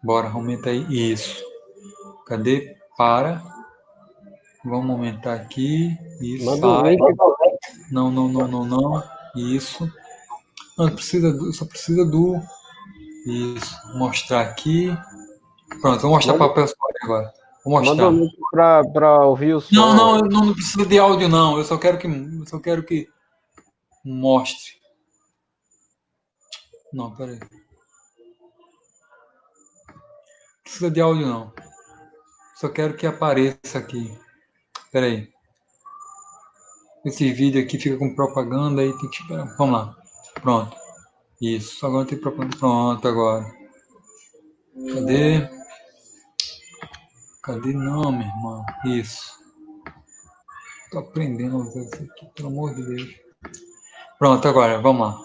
Bora, aumenta aí. Isso. Cadê? Para. Vamos aumentar aqui. Isso. Não. Isso. Só precisa do. Isso. Mostrar aqui. Pronto, vou mostrar para o pessoal agora. Vou mostrar. Manda o link para ouvir o som. Não precisa de áudio, não. Eu só quero que mostre. Não, peraí. Não precisa de áudio, não. Só quero que apareça aqui. Peraí. Esse vídeo aqui fica com propaganda aí, tem que esperar. Vamos lá. Pronto. Isso. Agora tem propaganda. Pronto, agora. Cadê? Não, meu irmão. Isso. Tô aprendendo a usar isso aqui, pelo amor de Deus. Pronto, agora, vamos lá.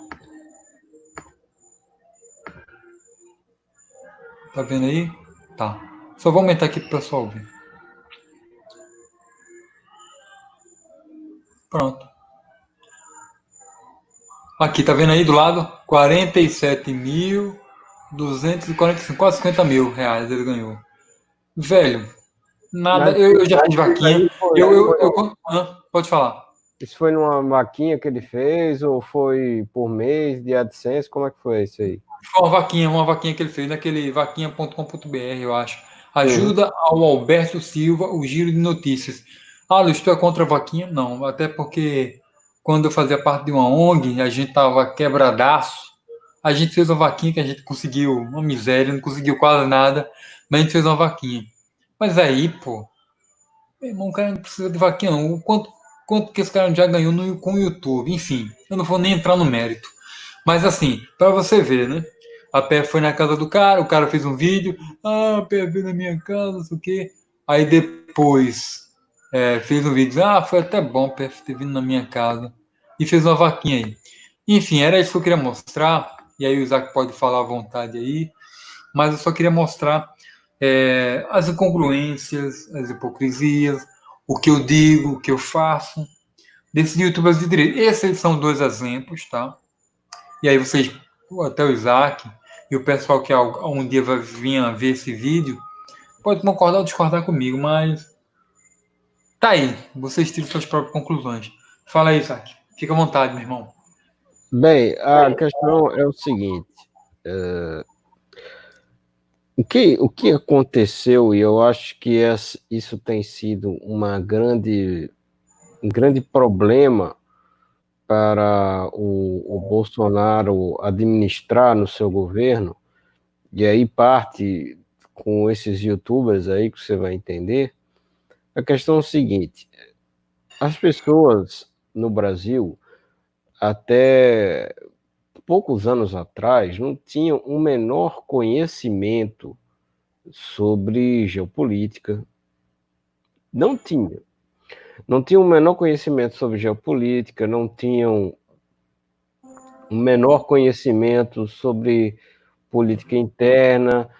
Tá vendo aí? Tá. Só vou aumentar aqui pro pessoal ver. Pronto. Aqui, tá vendo aí do lado? 47.245, quase 50 mil reais ele ganhou. Velho, nada. Eu já fiz vaquinha. Pode falar. Isso foi numa vaquinha que ele fez ou foi por mês de AdSense? Como é que foi isso aí? Foi uma vaquinha que ele fez naquele vaquinha.com.br, eu acho. Ajuda ao Alberto Silva, o giro de notícias. Ah, Luiz, tu é contra a vaquinha? Não, até porque quando eu fazia parte de uma ONG, a gente tava quebradaço. A gente fez uma vaquinha que a gente conseguiu uma miséria, não conseguiu quase nada, mas a gente fez uma vaquinha. Mas aí, pô, meu irmão, o cara não precisa de vaquinha, não. O quanto que esse cara já ganhou com o YouTube? Enfim, eu não vou nem entrar no mérito. Mas assim, para você ver, né? A PF foi na casa do cara, o cara fez um vídeo, a PF veio na minha casa, não sei o quê. Aí depois fez um vídeo, foi até bom a PF ter vindo na minha casa. E fez uma vaquinha aí. Enfim, era isso que eu queria mostrar. E aí o Isaac pode falar à vontade aí. Mas eu só queria mostrar as incongruências, as hipocrisias, o que eu digo, o que eu faço, desses youtubers de direita. Esses são 2 exemplos, tá? E aí vocês, até o Isaac e o pessoal que um dia vai vir a ver esse vídeo, pode concordar ou discordar comigo, mas tá aí. Vocês tiram suas próprias conclusões. Fala aí, Isaac. Fica à vontade, meu irmão. Bem, a questão é o seguinte. O que aconteceu, e eu acho que isso tem sido um grande problema para o Bolsonaro administrar no seu governo, e aí parte com esses youtubers aí que você vai entender. A questão é o seguinte: as pessoas no Brasil, até poucos anos atrás, não tinham o menor conhecimento sobre geopolítica. Não tinham. Não tinham o menor conhecimento sobre geopolítica, não tinham o menor conhecimento sobre política interna,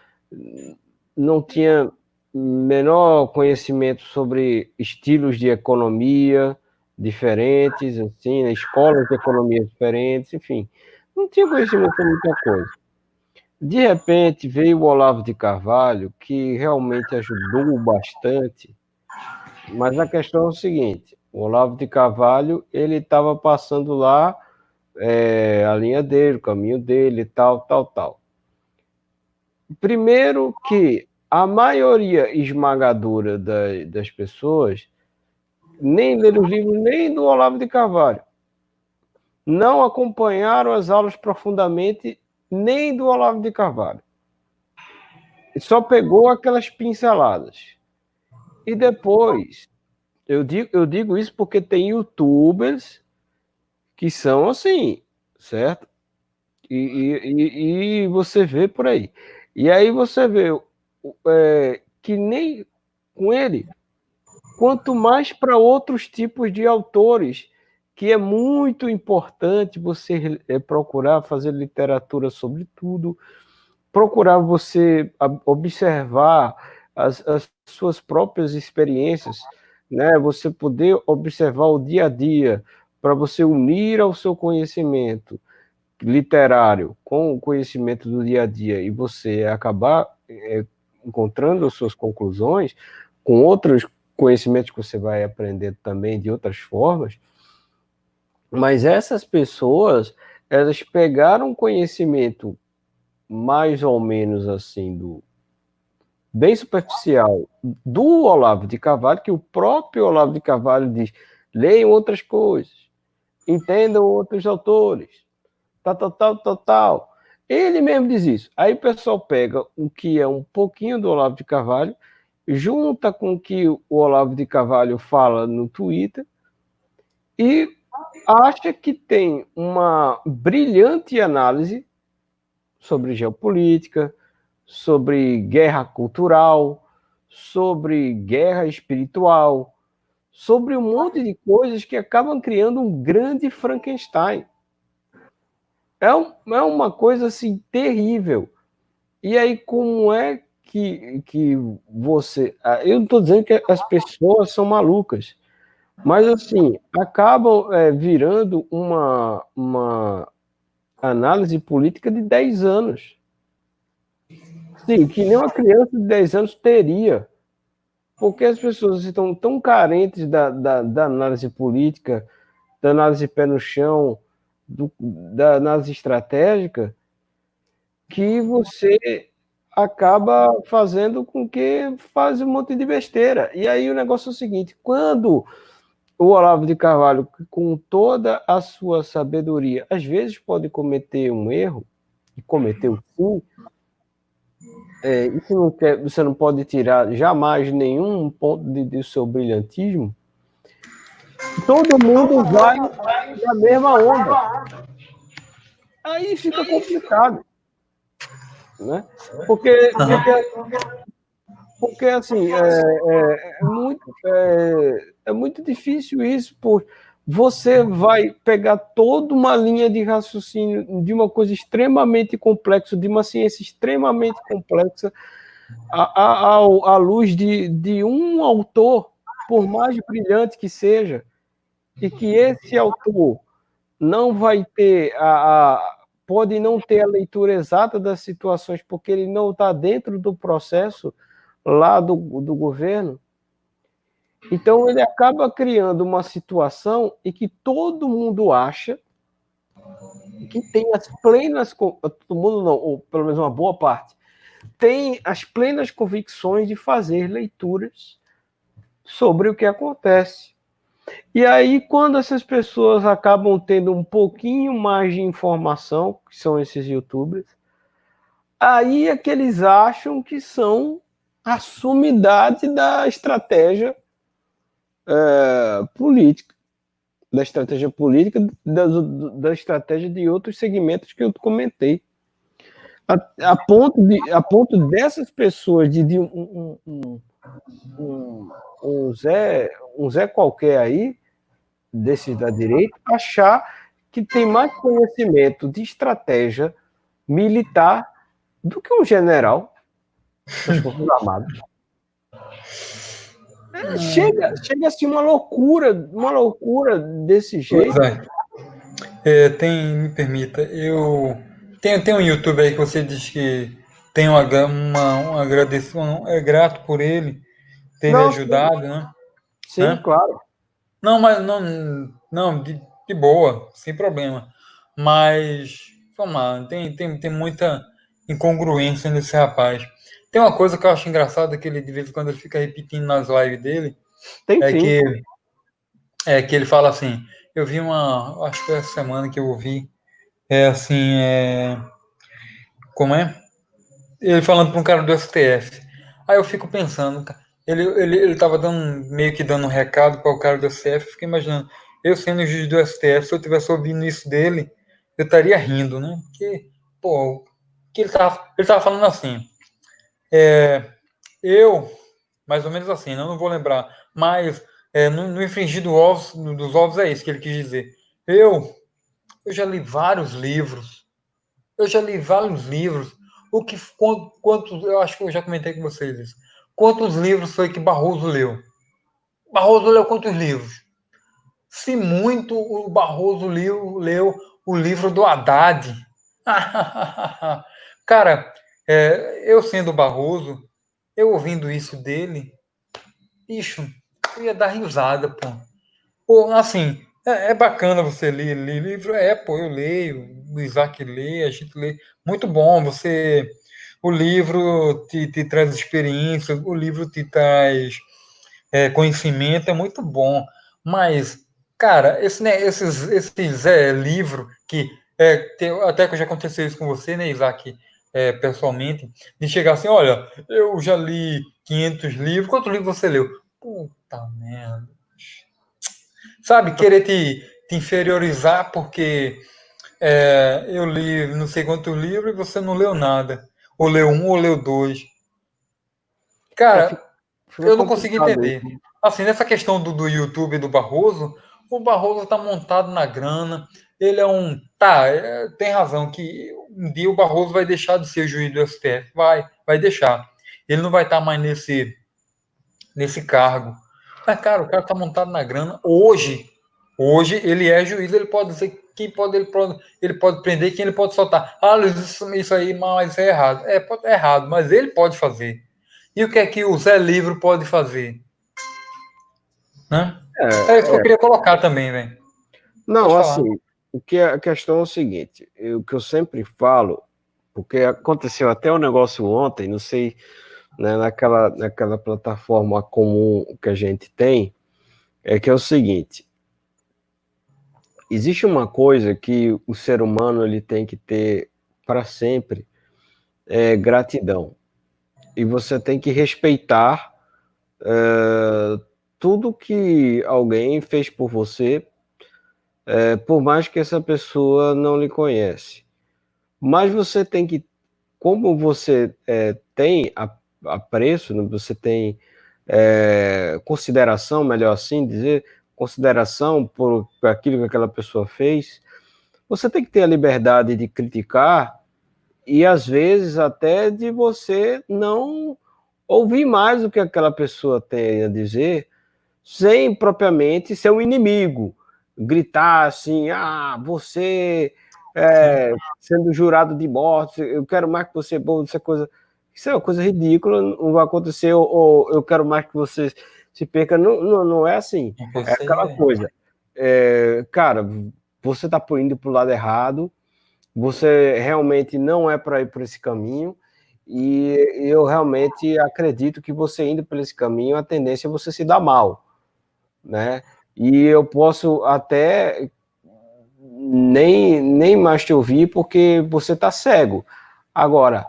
não tinha menor conhecimento sobre estilos de economia diferentes, assim, né? Escolas de economia diferentes, enfim, não tinha conhecimento sobre muita coisa. De repente veio o Olavo de Carvalho, que realmente ajudou bastante, mas a questão é o seguinte: o Olavo de Carvalho, ele estava passando lá a linha dele, o caminho dele, tal. Primeiro que a maioria esmagadora das pessoas nem leram os livros nem do Olavo de Carvalho, não acompanharam as aulas profundamente nem do Olavo de Carvalho. Só pegou aquelas pinceladas. E depois, eu digo isso porque tem youtubers que são assim, certo? E você vê por aí. E aí você vê que nem com ele, quanto mais para outros tipos de autores, que é muito importante você procurar fazer literatura sobre tudo, procurar você observar as suas próprias experiências, né? Você poder observar o dia a dia, para você unir ao seu conhecimento literário com o conhecimento do dia a dia e você acabar encontrando as suas conclusões com outros conhecimentos que você vai aprender também de outras formas. Mas essas pessoas, elas pegaram conhecimento mais ou menos assim bem superficial do Olavo de Carvalho, que o próprio Olavo de Carvalho diz: leiam outras coisas, entendam outros autores, tal. Ele mesmo diz isso. Aí o pessoal pega o que é um pouquinho do Olavo de Carvalho, junta com o que o Olavo de Carvalho fala no Twitter e acha que tem uma brilhante análise sobre geopolítica, sobre guerra cultural, sobre guerra espiritual, sobre um monte de coisas que acabam criando um grande Frankenstein. É uma coisa assim terrível. E aí, como é que você... Eu não estou dizendo que as pessoas são malucas, mas assim, acabam virando uma análise política de 10 anos. Sim, que nem uma criança de 10 anos teria. Porque as pessoas estão tão carentes da análise política, da análise pé no chão, da análise estratégica, que você acaba fazendo com que faz um monte de besteira. E aí o negócio é o seguinte: quando o Olavo de Carvalho, com toda a sua sabedoria, às vezes cometer um erro, e cometeu sim, você não pode tirar jamais nenhum ponto de seu brilhantismo, todo mundo vai na mesma onda. Aí fica complicado. né? Porque, Aham. porque assim, é muito difícil isso, por você vai pegar toda uma linha de raciocínio de uma coisa extremamente complexa, de uma ciência extremamente complexa, à luz de um autor, por mais brilhante que seja, e que esse autor não vai ter pode não ter a leitura exata das situações, porque ele não está dentro do processo lá do governo. Então ele acaba criando uma situação em que todo mundo acha que tem as plenas, todo mundo não, ou pelo menos uma boa parte, tem as plenas convicções de fazer leituras sobre o que acontece. E aí, quando essas pessoas acabam tendo um pouquinho mais de informação, que são esses youtubers, aí é que eles acham que são a sumidade da estratégia política, da estratégia de outros segmentos que eu comentei. A ponto dessas pessoas, de um Zé qualquer aí, desses da direita, achar que tem mais conhecimento de estratégia militar do que um general das Forças Armadas. Chega assim uma loucura desse jeito. Pois é. Me permita, tem um YouTube aí que você diz que tem um agradecimento, é grato por ele ter lhe Não, ajudado, né? sim, Hã? claro. Não, mas não, de boa, sem problema. Mas, vamos lá, tem muita incongruência nesse rapaz. Tem uma coisa que eu acho engraçada que ele de vez em quando ele fica repetindo nas lives dele, Tem é sim. que ele fala assim, eu vi acho que foi essa semana que eu ouvi, como é? Ele falando para um cara do STF. Aí eu fico pensando, ele tava meio que dando um recado para o cara do STF, eu fiquei imaginando, eu sendo juiz do STF, se eu tivesse ouvindo isso dele, eu estaria rindo, né? Porque, pô, que ele tava falando assim, eu, mais ou menos assim, não vou lembrar, mas no infringir dos ovos é isso que ele quis dizer. Eu já li vários livros, eu já li vários livros. Quantos, eu acho que eu já comentei com vocês isso. Quantos livros foi que Barroso leu? Barroso leu quantos livros? Se muito, o Barroso leu o livro do Haddad. Cara, eu sendo Barroso, eu ouvindo isso dele, bicho, eu ia dar risada, pô. Pô, assim, é bacana você ler livro, pô, eu leio, o Isaac lê, a gente lê. Muito bom, o livro te traz experiência, o livro te traz conhecimento, é muito bom. Mas, cara, esses livros que, até que já aconteceu isso com você, né, Isaac, pessoalmente, de chegar assim, olha, eu já li 500 livros, quantos livros você leu? Puta merda. Sabe, querer te inferiorizar porque eu li não sei quantos livros e você não leu nada. Ou leu um ou leu dois. Cara, Fica eu não consegui complicado entender. isso. Assim, nessa questão do YouTube do Barroso, o Barroso tá montado na grana. Ele é um. Tá, tem razão que um dia o Barroso vai deixar de ser juiz do STF. Vai deixar. Ele não vai estar mais nesse cargo. Mas, cara, o cara tá montado na grana. Hoje ele é juiz, ele pode dizer ele pode prender, quem ele pode soltar. Ah, Luiz, isso aí, mas é errado. É errado, mas ele pode fazer. E o que é que o Zé Livro pode fazer? Né? É isso que eu queria colocar também, velho. Não, assim, a questão é o seguinte, o que eu sempre falo, porque aconteceu até um negócio ontem, não sei, né, naquela plataforma comum que a gente tem, é que é o seguinte, existe uma coisa que o ser humano ele tem que ter para sempre, gratidão. E você tem que respeitar tudo que alguém fez por você, por mais que essa pessoa não lhe conhece. Mas você tem que como você tem apreço, né, você tem consideração, melhor assim dizer, consideração por aquilo que aquela pessoa fez, você tem que ter a liberdade de criticar e, às vezes, até de você não ouvir mais o que aquela pessoa tem a dizer, sem propriamente ser um inimigo, gritar assim, você sendo jurado de morte, eu quero mais que você, isso é uma coisa ridícula, não vai acontecer, ou eu quero mais que você se perca, não é assim, é aquela coisa, cara, você está indo para o lado errado, você realmente não é para ir por esse caminho, e eu realmente acredito que você indo por esse caminho, a tendência é você se dar mal, né? E eu posso até nem mais te ouvir porque você está cego. Agora,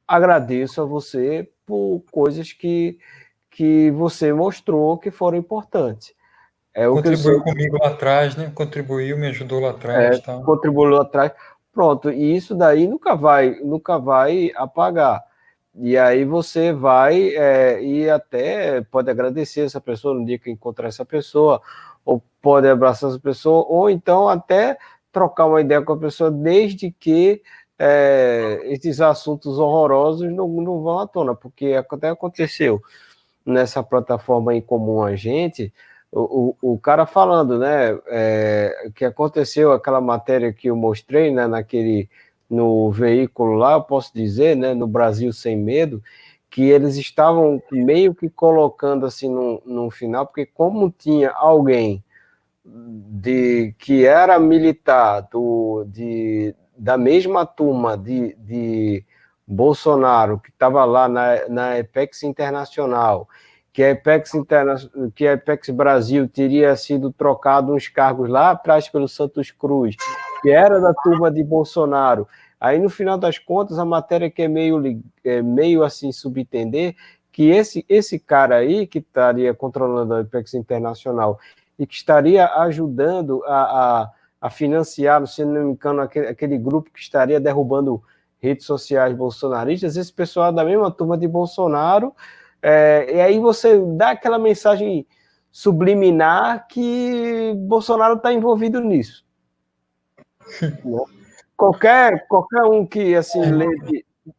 agradeço a você por coisas que você mostrou que foram importantes. Contribuiu comigo lá atrás, né? Contribuiu, me ajudou lá atrás. Contribuiu lá atrás. Pronto, e isso daí nunca vai apagar. E aí você vai e até pode agradecer essa pessoa no dia que encontrar essa pessoa, ou pode abraçar essa pessoa, ou então até trocar uma ideia com a pessoa, desde que esses assuntos horrorosos não vão à tona, porque até aconteceu nessa plataforma em comum a gente, o cara falando, né, que aconteceu aquela matéria que eu mostrei, né, no veículo lá, eu posso dizer, né, no Brasil Sem Medo, que eles estavam meio que colocando assim no final, porque como tinha alguém que era militar da mesma turma de Bolsonaro, que estava lá na Apex Internacional, que a Apex Brasil teria sido trocado uns cargos lá atrás pelo Santos Cruz, que era da turma de Bolsonaro. Aí, no final das contas, a matéria que é meio assim subentender que esse cara aí, que estaria controlando a Apex Internacional e que estaria ajudando a financiar, se não me engano, aquele grupo que estaria derrubando redes sociais bolsonaristas, esse pessoal da mesma turma de Bolsonaro, e aí você dá aquela mensagem subliminar que Bolsonaro está envolvido nisso. Qualquer um que assim lê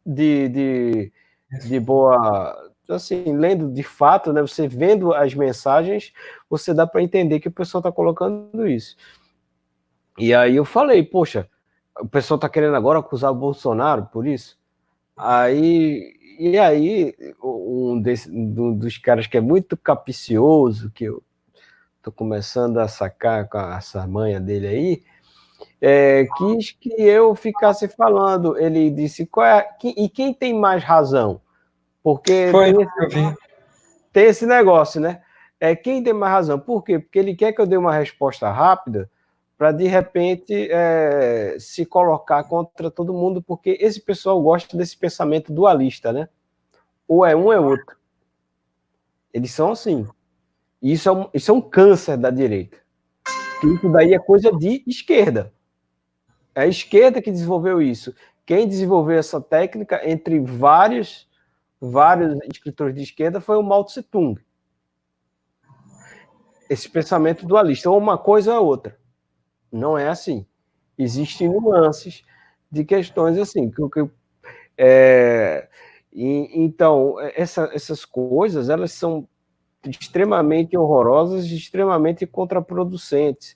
de boa, assim, lendo de fato, né, você vendo as mensagens, você dá para entender que o pessoal está colocando isso. E aí eu falei, poxa, o pessoal está querendo agora acusar o Bolsonaro por isso? E aí, dos caras que é muito capicioso, que eu tô começando a sacar com essa manha dele aí, quis que eu ficasse falando. Ele disse, e quem tem mais razão? Porque tem esse negócio, né? Quem tem mais razão? Por quê? Porque ele quer que eu dê uma resposta rápida para, de repente, se colocar contra todo mundo, porque esse pessoal gosta desse pensamento dualista, né? Ou é um ou é outro. Eles são assim. Isso é um câncer da direita. Isso daí é coisa de esquerda. É a esquerda que desenvolveu isso. Quem desenvolveu essa técnica, entre vários escritores de esquerda, foi o Mao Tse Tung. Esse pensamento dualista, ou uma coisa ou outra. Não é assim. Existem nuances de questões assim. Então, essas coisas, elas são extremamente horrorosas e extremamente contraproducentes.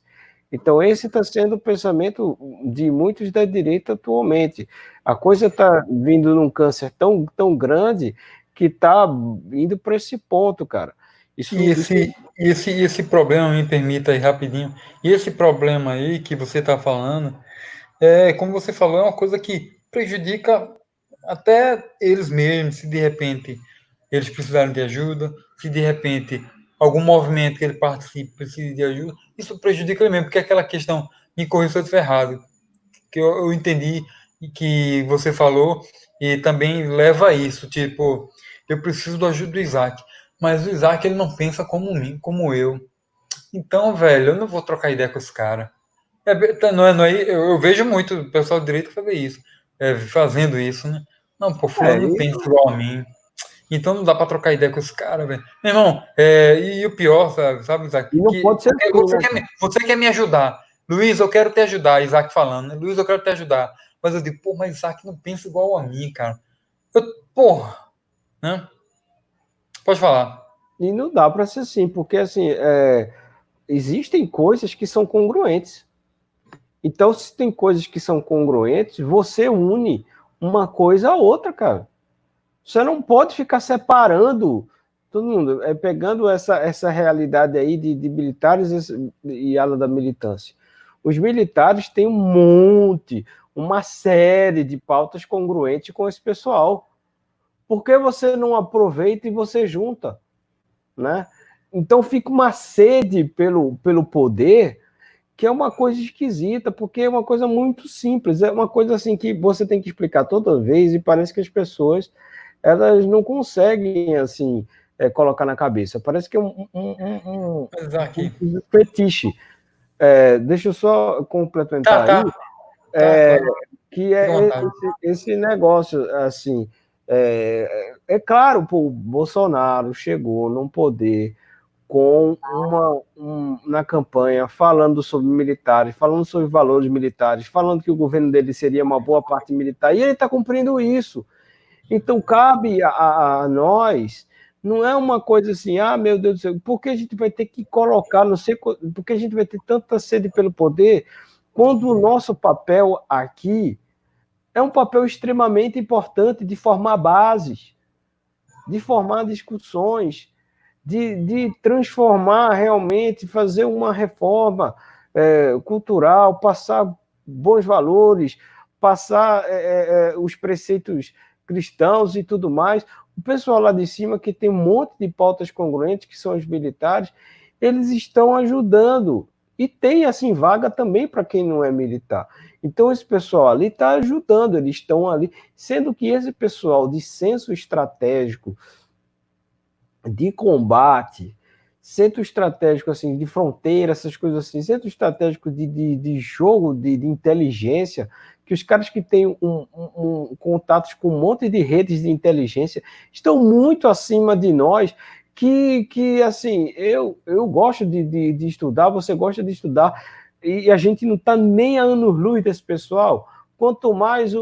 Então, esse está sendo o pensamento de muitos da direita atualmente. A coisa está vindo num câncer tão, tão grande que está indo para esse ponto, cara. Esse problema, me permita aí rapidinho, e esse problema aí que você está falando, como você falou, é uma coisa que prejudica até eles mesmos, se de repente eles precisarem de ajuda, se de repente algum movimento que ele participe precisa de ajuda, isso prejudica ele mesmo, porque é aquela questão, me corrija se eu estiver errado, que eu entendi que você falou, e também leva a isso, tipo, eu preciso da ajuda do Isaac, mas o Isaac ele não pensa como mim, como eu. Então, velho, eu não vou trocar ideia com esse cara. Eu vejo muito o pessoal de direita fazer isso, fazendo isso, né? Não, pô, fulano não pensa igual a mim. Então não dá pra trocar ideia com esse cara, velho. Meu irmão, e o pior, sabe, Isaac? E não Que pode ser assim, você quer me ajudar. Luiz, eu quero te ajudar, Isaac falando, né? Luiz, eu quero te ajudar. Mas eu digo, pô, mas Isaac não pensa igual a mim, cara. Porra, né? Pode falar. E não dá para ser assim, porque assim, existem coisas que são congruentes. Então, se tem coisas que são congruentes, você une uma coisa a outra, cara. Você não pode ficar separando todo mundo, pegando essa realidade aí de militares e ala da militância. Os militares têm uma série de pautas congruentes com esse pessoal. Por que você não aproveita e você junta? Né? Então fica uma sede pelo poder, que é uma coisa esquisita, porque é uma coisa muito simples, é uma coisa assim que você tem que explicar toda vez e parece que as pessoas elas não conseguem assim colocar na cabeça. Parece que é um fetiche. Deixa eu só complementar aí. Claro. Que é esse negócio assim. Claro, pô, o Bolsonaro chegou num poder com na campanha falando sobre militares, falando sobre valores militares, falando que o governo dele seria uma boa parte militar, e ele está cumprindo isso. Então, cabe a nós, não é uma coisa assim, meu Deus do céu, porque a gente vai ter que colocar, não sei, porque a gente vai ter tanta sede pelo poder, quando o nosso papel aqui é um papel extremamente importante de formar bases, de formar discussões, de transformar realmente, fazer uma reforma cultural, passar bons valores, passar os preceitos cristãos e tudo mais. O pessoal lá de cima, que tem um monte de pautas congruentes, que são os militares, eles estão ajudando. E tem, assim, vaga também para quem não é militar. Então, esse pessoal ali está ajudando, eles estão ali, sendo que esse pessoal de senso estratégico, de combate, centro estratégico assim, de fronteira, essas coisas assim, centro estratégico de jogo, de inteligência, que os caras que têm contatos com um monte de redes de inteligência estão muito acima de nós, que assim, eu gosto de estudar, você gosta de estudar, e a gente não está nem a anos-luz desse pessoal. Quanto mais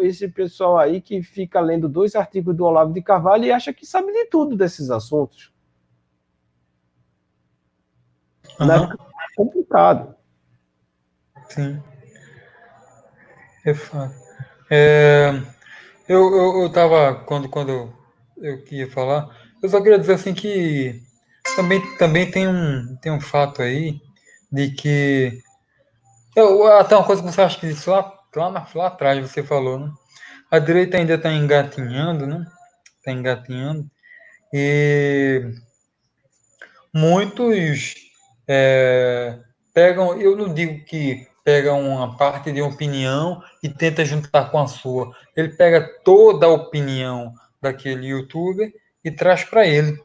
esse pessoal aí que fica lendo 2 artigos do Olavo de Carvalho e acha que sabe de tudo desses assuntos. É complicado. Sim. É fato. Eu estava, quando eu queria falar, eu só queria dizer assim que também tem um fato aí de que. Até uma coisa que você acha que isso lá atrás você falou, né? A direita ainda está engatinhando, né? Está engatinhando. E muitos pegam, eu não digo que pegam uma parte de uma opinião e tenta juntar com a sua. Ele pega toda a opinião daquele youtuber e traz para ele.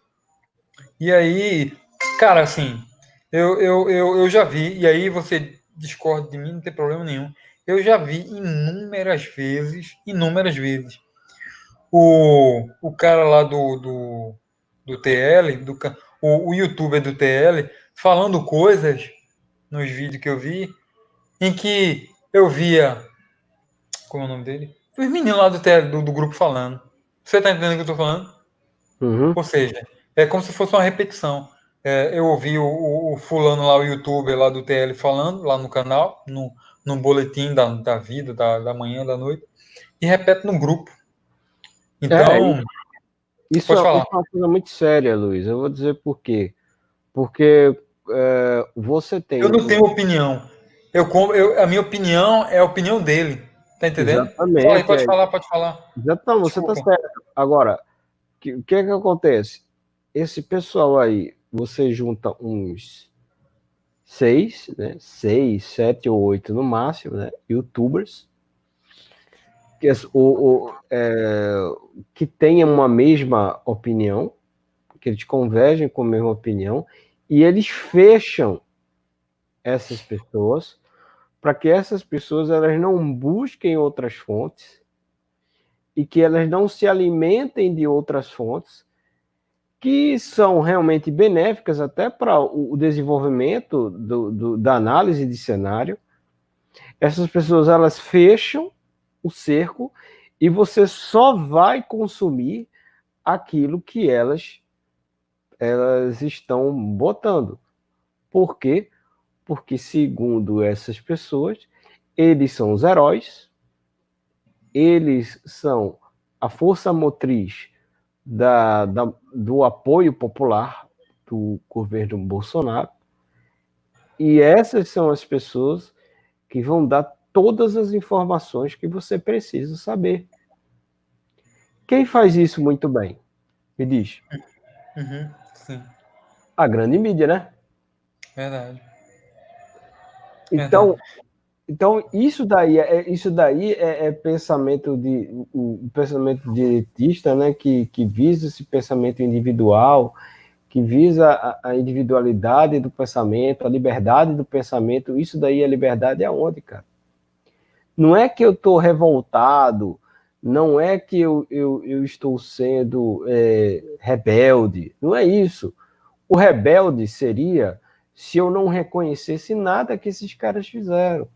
E aí, cara, assim, eu já vi, e aí você discorda de mim, não tem problema nenhum. Eu já vi inúmeras vezes, o cara lá do TL, o youtuber do TL, falando coisas nos vídeos que eu vi, em que eu via. Como é o nome dele? Os meninos lá do grupo falando. Você tá entendendo o que eu tô falando? Uhum. Ou seja, é como se fosse uma repetição. Eu ouvi o fulano lá, o youtuber lá do TL falando, lá no canal, no boletim da vida, da manhã, da noite, e repete no grupo. Então, isso pode é falar. uma coisa muito séria, Luiz. Eu vou dizer por quê. Porque você tem... Eu não tenho opinião. A minha opinião é a opinião dele. Tá entendendo? Exatamente. Fala aí, pode falar. Exatamente, você tá certo. Agora, o que acontece? Esse pessoal aí, você junta uns 6, né? 6, 7 ou 8 no máximo, né? YouTubers que tenham uma mesma opinião, que eles convergem com a mesma opinião, e eles fecham essas pessoas para que essas pessoas elas não busquem outras fontes e que elas não se alimentem de outras fontes que são realmente benéficas até para o desenvolvimento da análise de cenário. Essas pessoas, elas fecham o cerco e você só vai consumir aquilo que elas estão botando. Por quê? Porque, segundo essas pessoas, eles são os heróis, eles são a força motriz do apoio popular do governo Bolsonaro, e essas são as pessoas que vão dar todas as informações que você precisa saber. Quem faz isso muito bem? Me diz. Sim. A grande mídia, né? Verdade. Então, isso daí é pensamento o pensamento direitista, né? Que visa esse pensamento individual, que visa a individualidade do pensamento, a liberdade do pensamento. Isso daí é liberdade aonde, cara? Não é que eu estou revoltado, não é que eu estou sendo rebelde, não é isso. O rebelde seria se eu não reconhecesse nada que esses caras fizeram.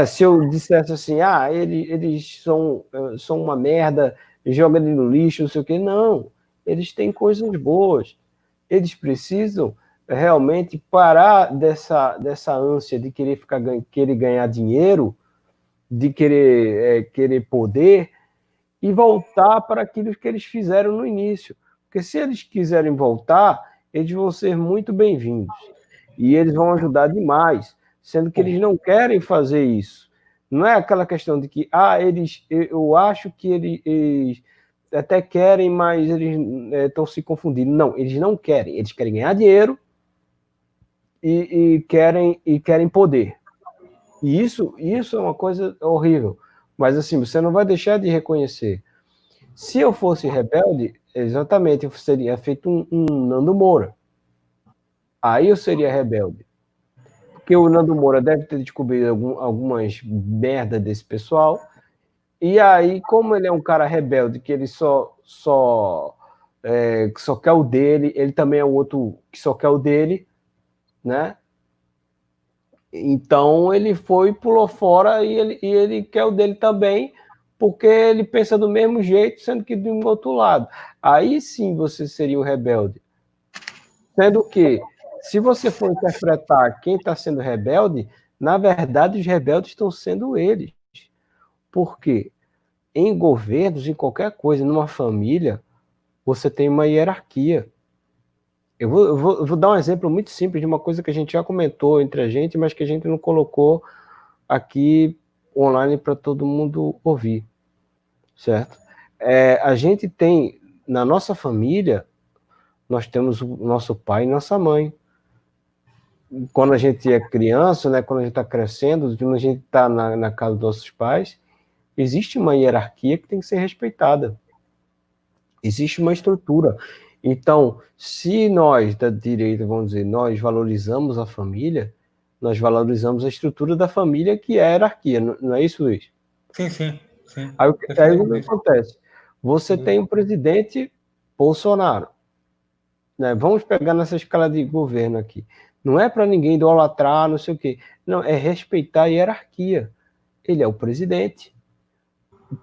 Se eu dissesse assim, eles são uma merda, joga ele no lixo, não sei o quê. Não, eles têm coisas boas. Eles precisam realmente parar dessa ânsia de querer ganhar dinheiro, de querer poder, e voltar para aquilo que eles fizeram no início. Porque se eles quiserem voltar, eles vão ser muito bem-vindos. E eles vão ajudar demais, sendo que eles não querem fazer isso. Não é aquela questão de que, eu acho que eles até querem, mas eles estão se confundindo. Não, eles não querem. Eles querem ganhar dinheiro e querem poder. E isso é uma coisa horrível. Mas, assim, você não vai deixar de reconhecer. Se eu fosse rebelde, exatamente, eu seria feito um Nando Moura. Aí eu seria rebelde. Porque o Nando Moura deve ter descobrido algumas merdas desse pessoal. E aí, como ele é um cara rebelde, que ele só quer o dele, ele também é um outro que só quer o dele, né? Então ele pulou fora e ele quer o dele também, porque ele pensa do mesmo jeito, sendo que do outro lado. Aí sim você seria o rebelde. Sendo que, se você for interpretar quem está sendo rebelde, na verdade os rebeldes estão sendo eles. Por quê? Em governos, em qualquer coisa, numa família, você tem uma hierarquia. Eu vou dar um exemplo muito simples de uma coisa que a gente já comentou entre a gente, mas que a gente não colocou aqui online para todo mundo ouvir, certo? A gente tem, na nossa família, nós temos o nosso pai e nossa mãe. Quando a gente é criança, né, quando a gente está crescendo, quando a gente está na casa dos nossos pais, existe uma hierarquia que tem que ser respeitada. Existe uma estrutura. Então, se nós, da direita, vamos dizer, nós valorizamos a família, nós valorizamos a estrutura da família, que é a hierarquia. Não é isso, Luiz? Sim. Aí o que acontece? Você tem o presidente Bolsonaro. Né? Vamos pegar nessa escala de governo aqui. Não é para ninguém idolatrar, não sei o quê. Não, é respeitar a hierarquia. Ele é o presidente,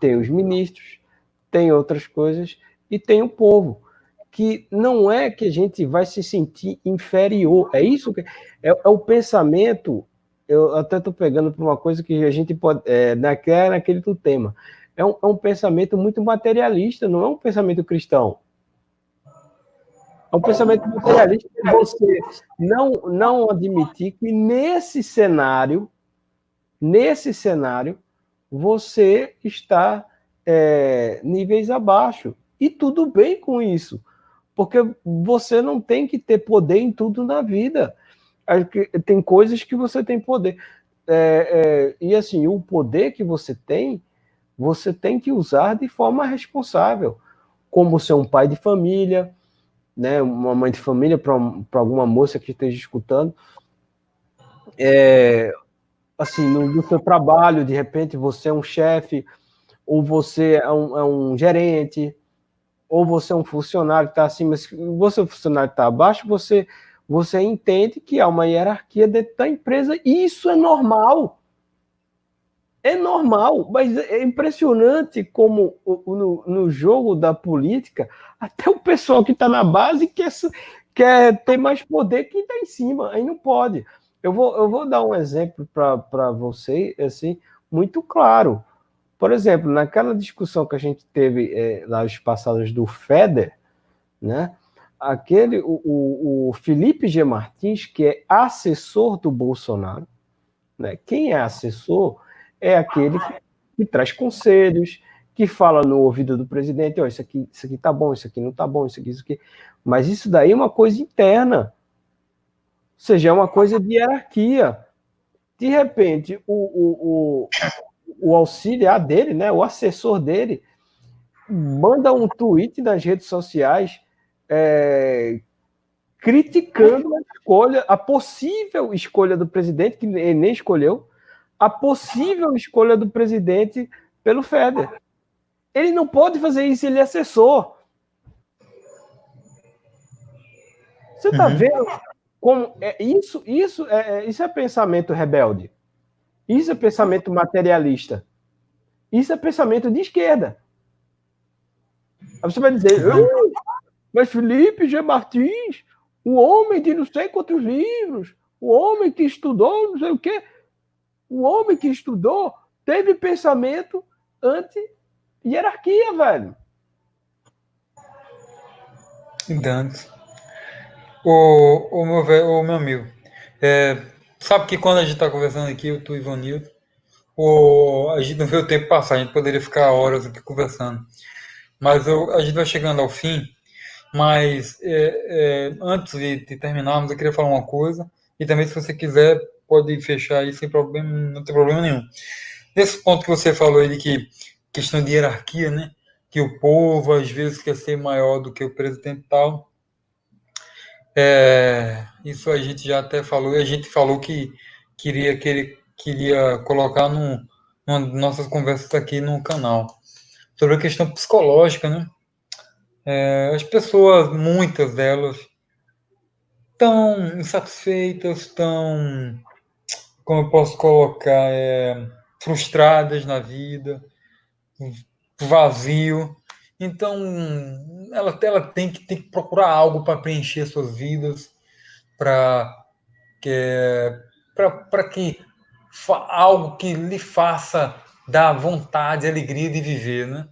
tem os ministros, tem outras coisas, e tem o povo, que não é que a gente vai se sentir inferior, é isso que é o pensamento. Eu até estou pegando para uma coisa que a gente pode, naquele do tema, é um pensamento muito materialista, não é um pensamento cristão. É um pensamento materialista de você não admitir que nesse cenário, você está níveis abaixo. E tudo bem com isso, porque você não tem que ter poder em tudo na vida. Tem coisas que você tem poder. E assim, o poder que você tem que usar de forma responsável, como ser um pai de família, né, uma mãe de família, para alguma moça que esteja escutando. Assim, no seu trabalho, de repente você é um chefe, ou você é um gerente, ou você é um funcionário que está acima, se você é um funcionário que está abaixo, você entende que há uma hierarquia dentro da empresa, e isso é normal. É normal, mas é impressionante como no jogo da política, até o pessoal que está na base quer ter mais poder que está em cima, aí não pode. Eu vou dar um exemplo para você, assim, muito claro. Por exemplo, naquela discussão que a gente teve lá as passadas do FEDER, né? O Felipe G. Martins, que é assessor do Bolsonaro, né? Quem é assessor é aquele que traz conselhos, que fala no ouvido do presidente, isso aqui tá bom, isso aqui não tá bom, isso aqui. Mas isso daí é uma coisa interna. Ou seja, é uma coisa de hierarquia. De repente, o auxiliar dele, né, o assessor dele, manda um tweet nas redes sociais criticando a possível escolha do presidente, que ele nem escolheu, a possível escolha do presidente pelo FEDER. Ele não pode fazer isso, ele é assessor. Você está vendo como isso é pensamento rebelde? Isso é pensamento materialista? Isso é pensamento de esquerda. Aí você vai dizer, mas Felipe G. Martins, o homem de não sei quantos livros, o homem que estudou não sei o quê, o homem que estudou teve pensamento anti-hierarquia, velho. Dantes. O meu amigo, sabe que quando a gente está conversando aqui, eu, tu e Ivanildo, a gente não vê o tempo passar, a gente poderia ficar horas aqui conversando. Mas a gente vai chegando ao fim, mas antes de terminarmos, eu queria falar uma coisa, e também se você quiser, pode fechar aí sem problema, não tem problema nenhum. Nesse ponto que você falou aí de que questão de hierarquia, né? Que o povo às vezes quer ser maior do que o presidente e tal. Isso a gente já até falou, e a gente falou que queria colocar numa de nossas conversas aqui no canal, sobre a questão psicológica, né? As pessoas, muitas delas, estão insatisfeitas, estão, como eu posso colocar, frustradas na vida, vazio. Então, ela tem que procurar algo para preencher suas vidas, para que algo que lhe faça dar vontade, alegria de viver, né?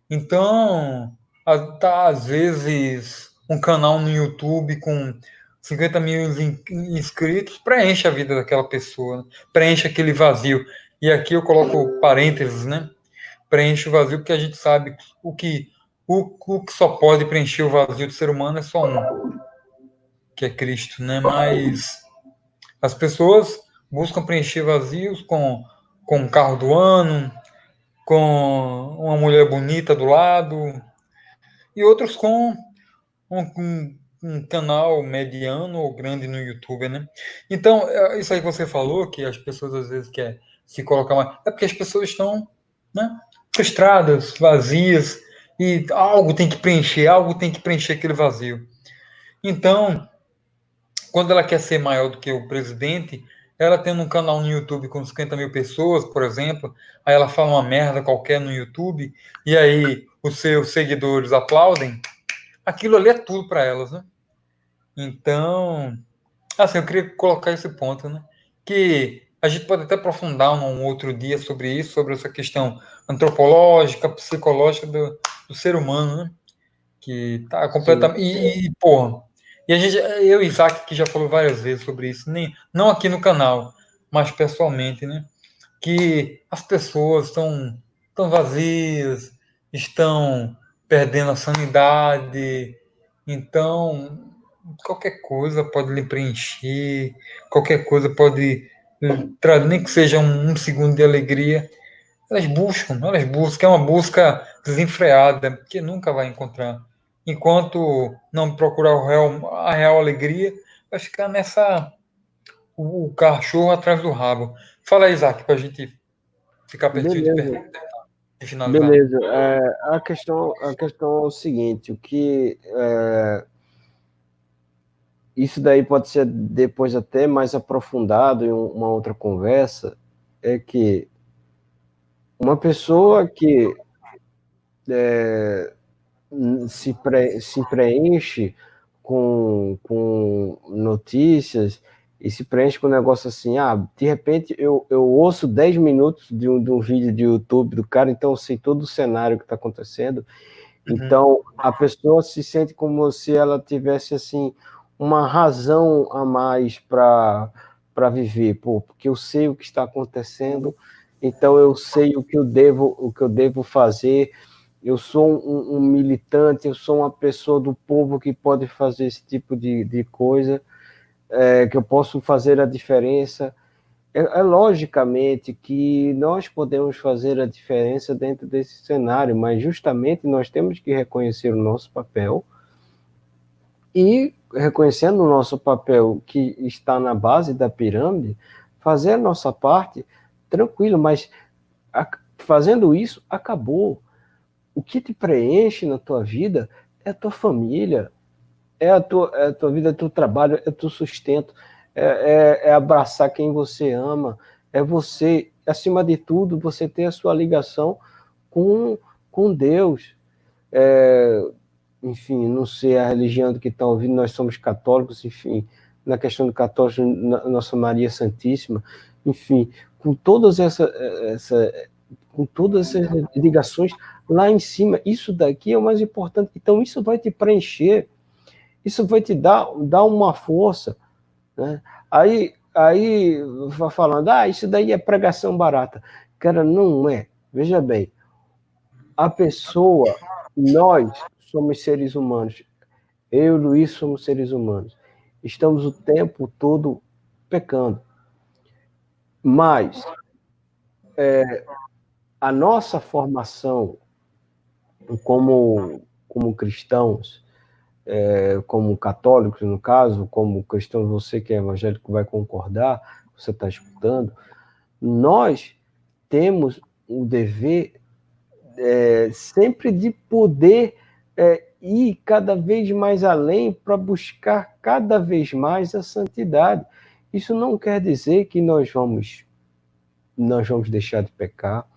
Então, às vezes, um canal no YouTube com 50 mil inscritos preenche a vida daquela pessoa, né? Preenche aquele vazio. E aqui eu coloco parênteses, né? Preenche o vazio, porque a gente sabe o que só pode preencher o vazio do ser humano é só um, que é Cristo, né? Mas as pessoas buscam preencher vazios com o carro do ano, com uma mulher bonita do lado, e outros com um canal mediano ou grande no YouTube, né? Então, isso aí que você falou, que as pessoas às vezes querem se colocar mais... É porque as pessoas estão, né, frustradas, vazias, e algo tem que preencher aquele vazio. Então, quando ela quer ser maior do que o presidente, ela tendo um canal no YouTube com 50 mil pessoas, por exemplo, aí ela fala uma merda qualquer no YouTube, e aí os seus seguidores aplaudem, aquilo ali é tudo para elas, né? Então, assim, eu queria colocar esse ponto, né? Que a gente pode até aprofundar um outro dia sobre isso, sobre essa questão antropológica, psicológica do ser humano, né? Que tá completamente... porra, e eu e Isaac, que já falou várias vezes sobre isso, não aqui no canal, mas pessoalmente, né? Que as pessoas estão vazias, estão perdendo a sanidade, então qualquer coisa pode lhe preencher, qualquer coisa pode trazer, nem que seja um segundo de alegria. Elas buscam, é uma busca desenfreada, que nunca vai encontrar. Enquanto não procurar a real alegria, vai ficar o cachorro atrás do rabo. Fala aí, Isaac, para a gente ficar pertinho de Beleza. perto. e finalizar. Beleza. A questão é o seguinte, isso daí pode ser depois até mais aprofundado em uma outra conversa, é que uma pessoa que se preenche com notícias e se preenche com um negócio assim, de repente eu ouço 10 minutos de um vídeo de YouTube do cara, então eu sei todo o cenário que está acontecendo. Então a pessoa se sente como se ela tivesse assim uma razão a mais para viver, porque eu sei o que está acontecendo, então eu sei o que eu devo fazer. Eu sou um militante, eu sou uma pessoa do povo que pode fazer esse tipo de coisa, que eu posso fazer a diferença. Logicamente que nós podemos fazer a diferença dentro desse cenário, mas justamente nós temos que reconhecer o nosso papel e, reconhecendo o nosso papel que está na base da pirâmide, fazer a nossa parte tranquilo, mas fazendo isso, acabou. O que te preenche na tua vida é a tua família, é a tua vida, é o teu trabalho, é o teu sustento, é abraçar quem você ama, é você, acima de tudo, você ter a sua ligação com Deus. Enfim, não sei a religião do que está ouvindo, nós somos católicos, enfim, na questão do católico, nossa Maria Santíssima, enfim, com todas essas ligações lá em cima, isso daqui é o mais importante. Então isso vai te preencher, isso vai te dar uma força, né? Aí vai falando, isso daí é pregação barata. Cara, não é. Veja bem, nós somos seres humanos, eu e o Luiz somos seres humanos, estamos o tempo todo pecando, mas a nossa formação como cristãos, como católicos, no caso, como cristão, você que é evangélico vai concordar, você está escutando, nós temos o dever sempre de poder ir cada vez mais além para buscar cada vez mais a santidade. Isso não quer dizer que nós vamos deixar de pecar,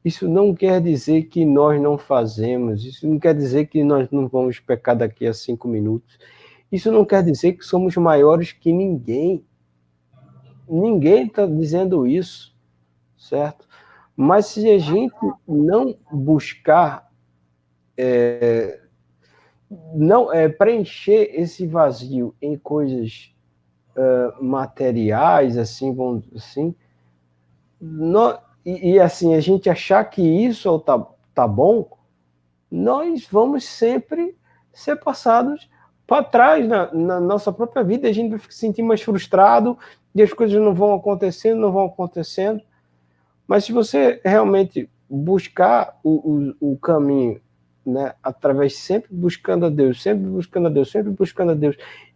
isso não quer dizer que nós não fazemos, isso não quer dizer que nós não vamos pecar daqui a 5 minutos, isso não quer dizer que somos maiores que ninguém. Ninguém está dizendo isso, certo? Mas se a gente não buscar preencher esse vazio em coisas materiais, assim, vamos dizer assim, e assim, a gente achar que isso tá bom, nós vamos sempre ser passados para trás na nossa própria vida, a gente vai se sentir mais frustrado e as coisas não vão acontecendo. Mas se você realmente buscar o caminho, né, através sempre buscando a Deus,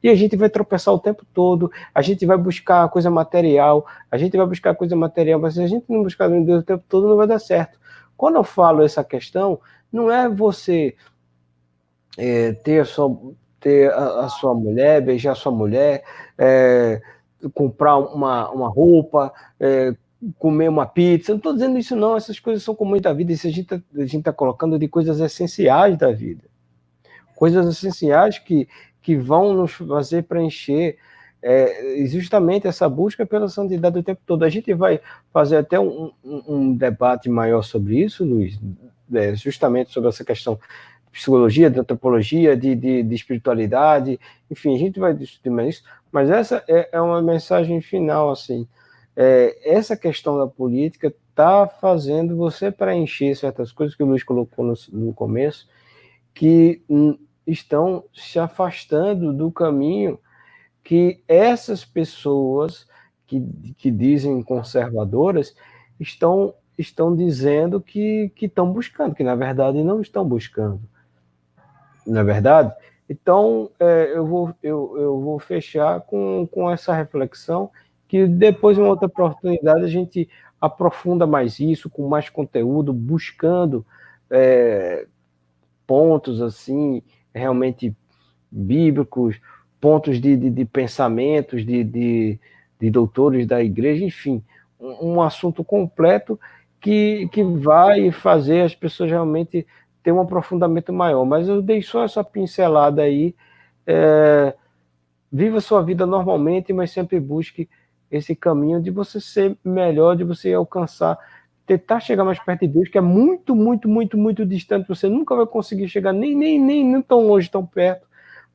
e a gente vai tropeçar o tempo todo, a gente vai buscar a coisa material, mas se a gente não buscar Deus o tempo todo, não vai dar certo. Quando eu falo essa questão, não é você ter a sua mulher, beijar a sua mulher, comprar uma roupa, comer uma pizza. Não estou dizendo isso não, essas coisas são comuns da vida, isso a gente está colocando de coisas essenciais da vida, coisas essenciais que vão nos fazer preencher justamente essa busca pela santidade o tempo todo. A gente vai fazer até um debate maior sobre isso, Luiz, justamente sobre essa questão de psicologia, de antropologia, de espiritualidade, enfim, a gente vai discutir mais isso, mas essa é uma mensagem final, assim. Essa questão da política está fazendo você preencher certas coisas que o Luiz colocou no começo, que estão se afastando do caminho que essas pessoas que dizem conservadoras estão dizendo que estão buscando, que na verdade não estão buscando. Não é verdade? Então, eu vou fechar com essa reflexão que depois, em uma outra oportunidade, a gente aprofunda mais isso, com mais conteúdo, buscando pontos assim, realmente bíblicos, pontos de pensamentos de doutores da igreja, enfim, um assunto completo que vai fazer as pessoas realmente ter um aprofundamento maior. Mas eu dei só essa pincelada aí. Viva sua vida normalmente, mas sempre busque esse caminho de você ser melhor, de você alcançar, tentar chegar mais perto de Deus, que é muito, muito, muito, muito distante. Você nunca vai conseguir chegar nem tão longe, tão perto,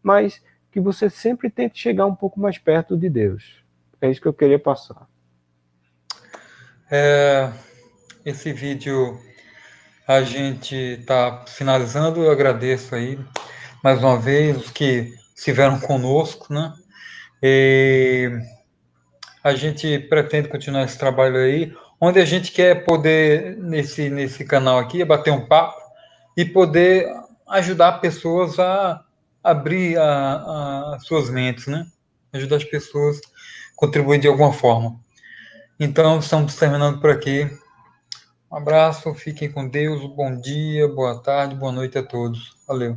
mas que você sempre tente chegar um pouco mais perto de Deus. É isso que eu queria passar. Esse vídeo a gente está finalizando. Eu agradeço aí mais uma vez os que estiveram conosco, né? E a gente pretende continuar esse trabalho aí, onde a gente quer poder, nesse canal aqui, bater um papo e poder ajudar pessoas a abrir as suas mentes, né? Ajudar as pessoas a contribuir de alguma forma. Então, estamos terminando por aqui. Um abraço, fiquem com Deus, bom dia, boa tarde, boa noite a todos. Valeu.